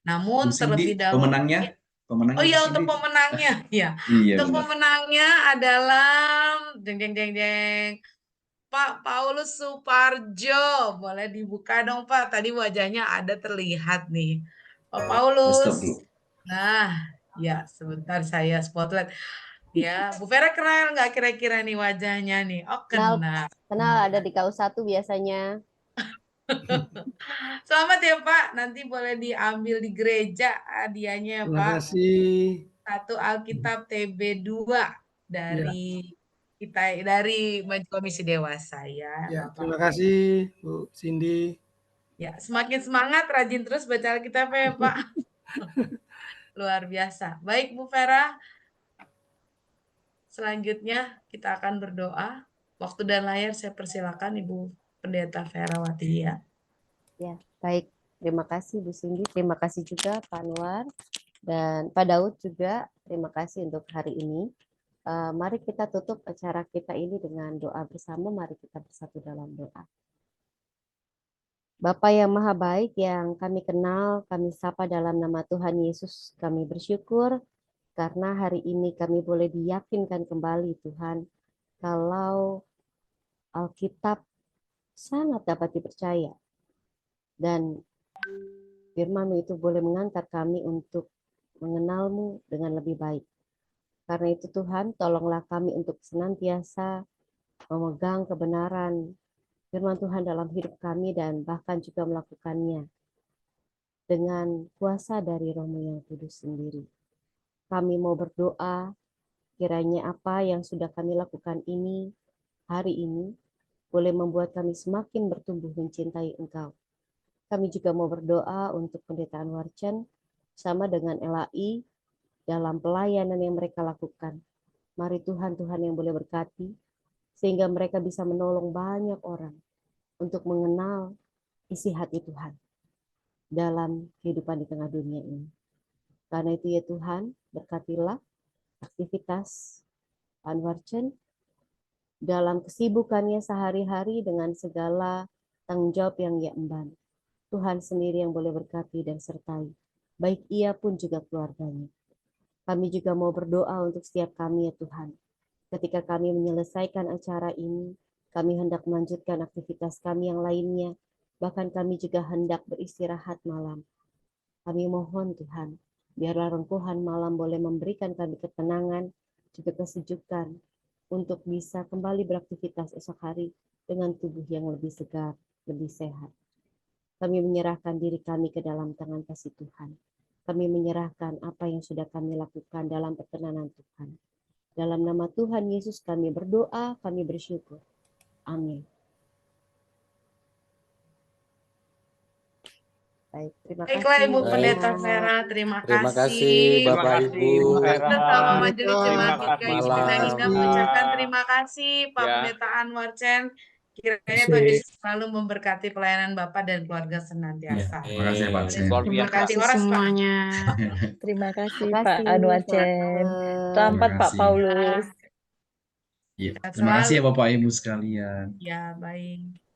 Bu Namun terlebih Cindy, dahulu, pemenangnya? oh Pemenangnya Bu iya untuk Cindy? pemenangnya, ya. Iya Untuk benar. pemenangnya adalah Pak Paulus Suparjo. Boleh dibuka dong Pak. Tadi wajahnya ada terlihat nih. Pak Stop Paulus. dulu. Nah, ya sebentar saya spotlight. Ya, Bu Vera kenal nggak kira-kira nih wajahnya nih? Oh, kenal. Kenal ada di KU1 biasanya. Selamat ya Pak. Nanti boleh diambil di gereja hadiahnya ya Terima Pak. kasih. Satu Alkitab TB2 Ya, dari kita dari Komisi Dewasa ya, ya. Bapak. Terima kasih Bu Cindy. Ya, semakin semangat, rajin terus baca Alkitab ya Pak. Luar biasa. Baik Bu Vera, selanjutnya kita akan berdoa. Waktu dan layar saya persilakan Ibu Pendeta Vera Watihia. Ya, baik. Terima kasih Bu Cindy. Terima kasih juga Pak Anwar dan Pak Daud juga. Terima kasih untuk hari ini. Mari kita tutup acara kita ini dengan doa bersama. Mari kita bersatu dalam doa. Bapa yang Maha Baik yang kami kenal, kami sapa dalam nama Tuhan Yesus. Kami bersyukur karena hari ini kami boleh diyakinkan kembali Tuhan kalau Alkitab sangat dapat dipercaya dan firman-Mu itu boleh mengantar kami untuk mengenal-Mu dengan lebih baik. Karena itu Tuhan, tolonglah kami untuk senantiasa memegang kebenaran firman Tuhan dalam hidup kami dan bahkan juga melakukannya dengan kuasa dari Roh-Mu yang kudus sendiri. Kami mau berdoa, kiranya apa yang sudah kami lakukan ini, hari ini, boleh membuat kami semakin bertumbuh mencintai Engkau. Kami juga mau berdoa untuk Pendeta Anwar Chen sama dengan LAI dalam pelayanan yang mereka lakukan. Mari Tuhan yang boleh berkati, sehingga mereka bisa menolong banyak orang untuk mengenal isi hati Tuhan dalam kehidupan di tengah dunia ini. Karena itu ya Tuhan, berkatilah aktivitas Anwar Chen dalam kesibukannya sehari-hari dengan segala tanggung jawab yang ia emban. Tuhan sendiri yang boleh berkati dan sertai, baik ia pun juga keluarganya. Kami juga mau berdoa untuk setiap kami ya Tuhan. Ketika kami menyelesaikan acara ini, kami hendak melanjutkan aktivitas kami yang lainnya, bahkan kami juga hendak beristirahat malam. Kami mohon Tuhan, biarlah rengkuhan malam boleh memberikan kami ketenangan, juga kesejukan, untuk bisa kembali beraktivitas esok hari dengan tubuh yang lebih segar, lebih sehat. Kami menyerahkan diri kami ke dalam tangan kasih Tuhan. Kami menyerahkan apa yang sudah kami lakukan dalam perkenanan Tuhan. Dalam nama Tuhan Yesus kami berdoa, kami bersyukur. Amin. Baik, terima Baiklah kasih. Ibu Pendeta Baik. Vera, terima Terima kasih kasih. Bapak Ibu. Bersama Majelis Terima Jemaat Selamat GKI Cipinang malam. Indah mengucapkan terima kasih Pak Ya. Pendeta Anwar Chen. Kiranya Terima Tuhan kasih. Yesus selalu memberkati pelayanan Bapak dan keluarga Ya, senantiasa. terima kasih Pak Chen. Luar Terima biasa. kasih Horas Pak. semuanya. Terima Terima kasih Pak kasih. Anwar Selamat Chen. malam. Selamat Terima Pak kasih. Paulus. Ya, Sehat terima kasih ya selalu. Bapak Ibu sekalian. Ya, baik.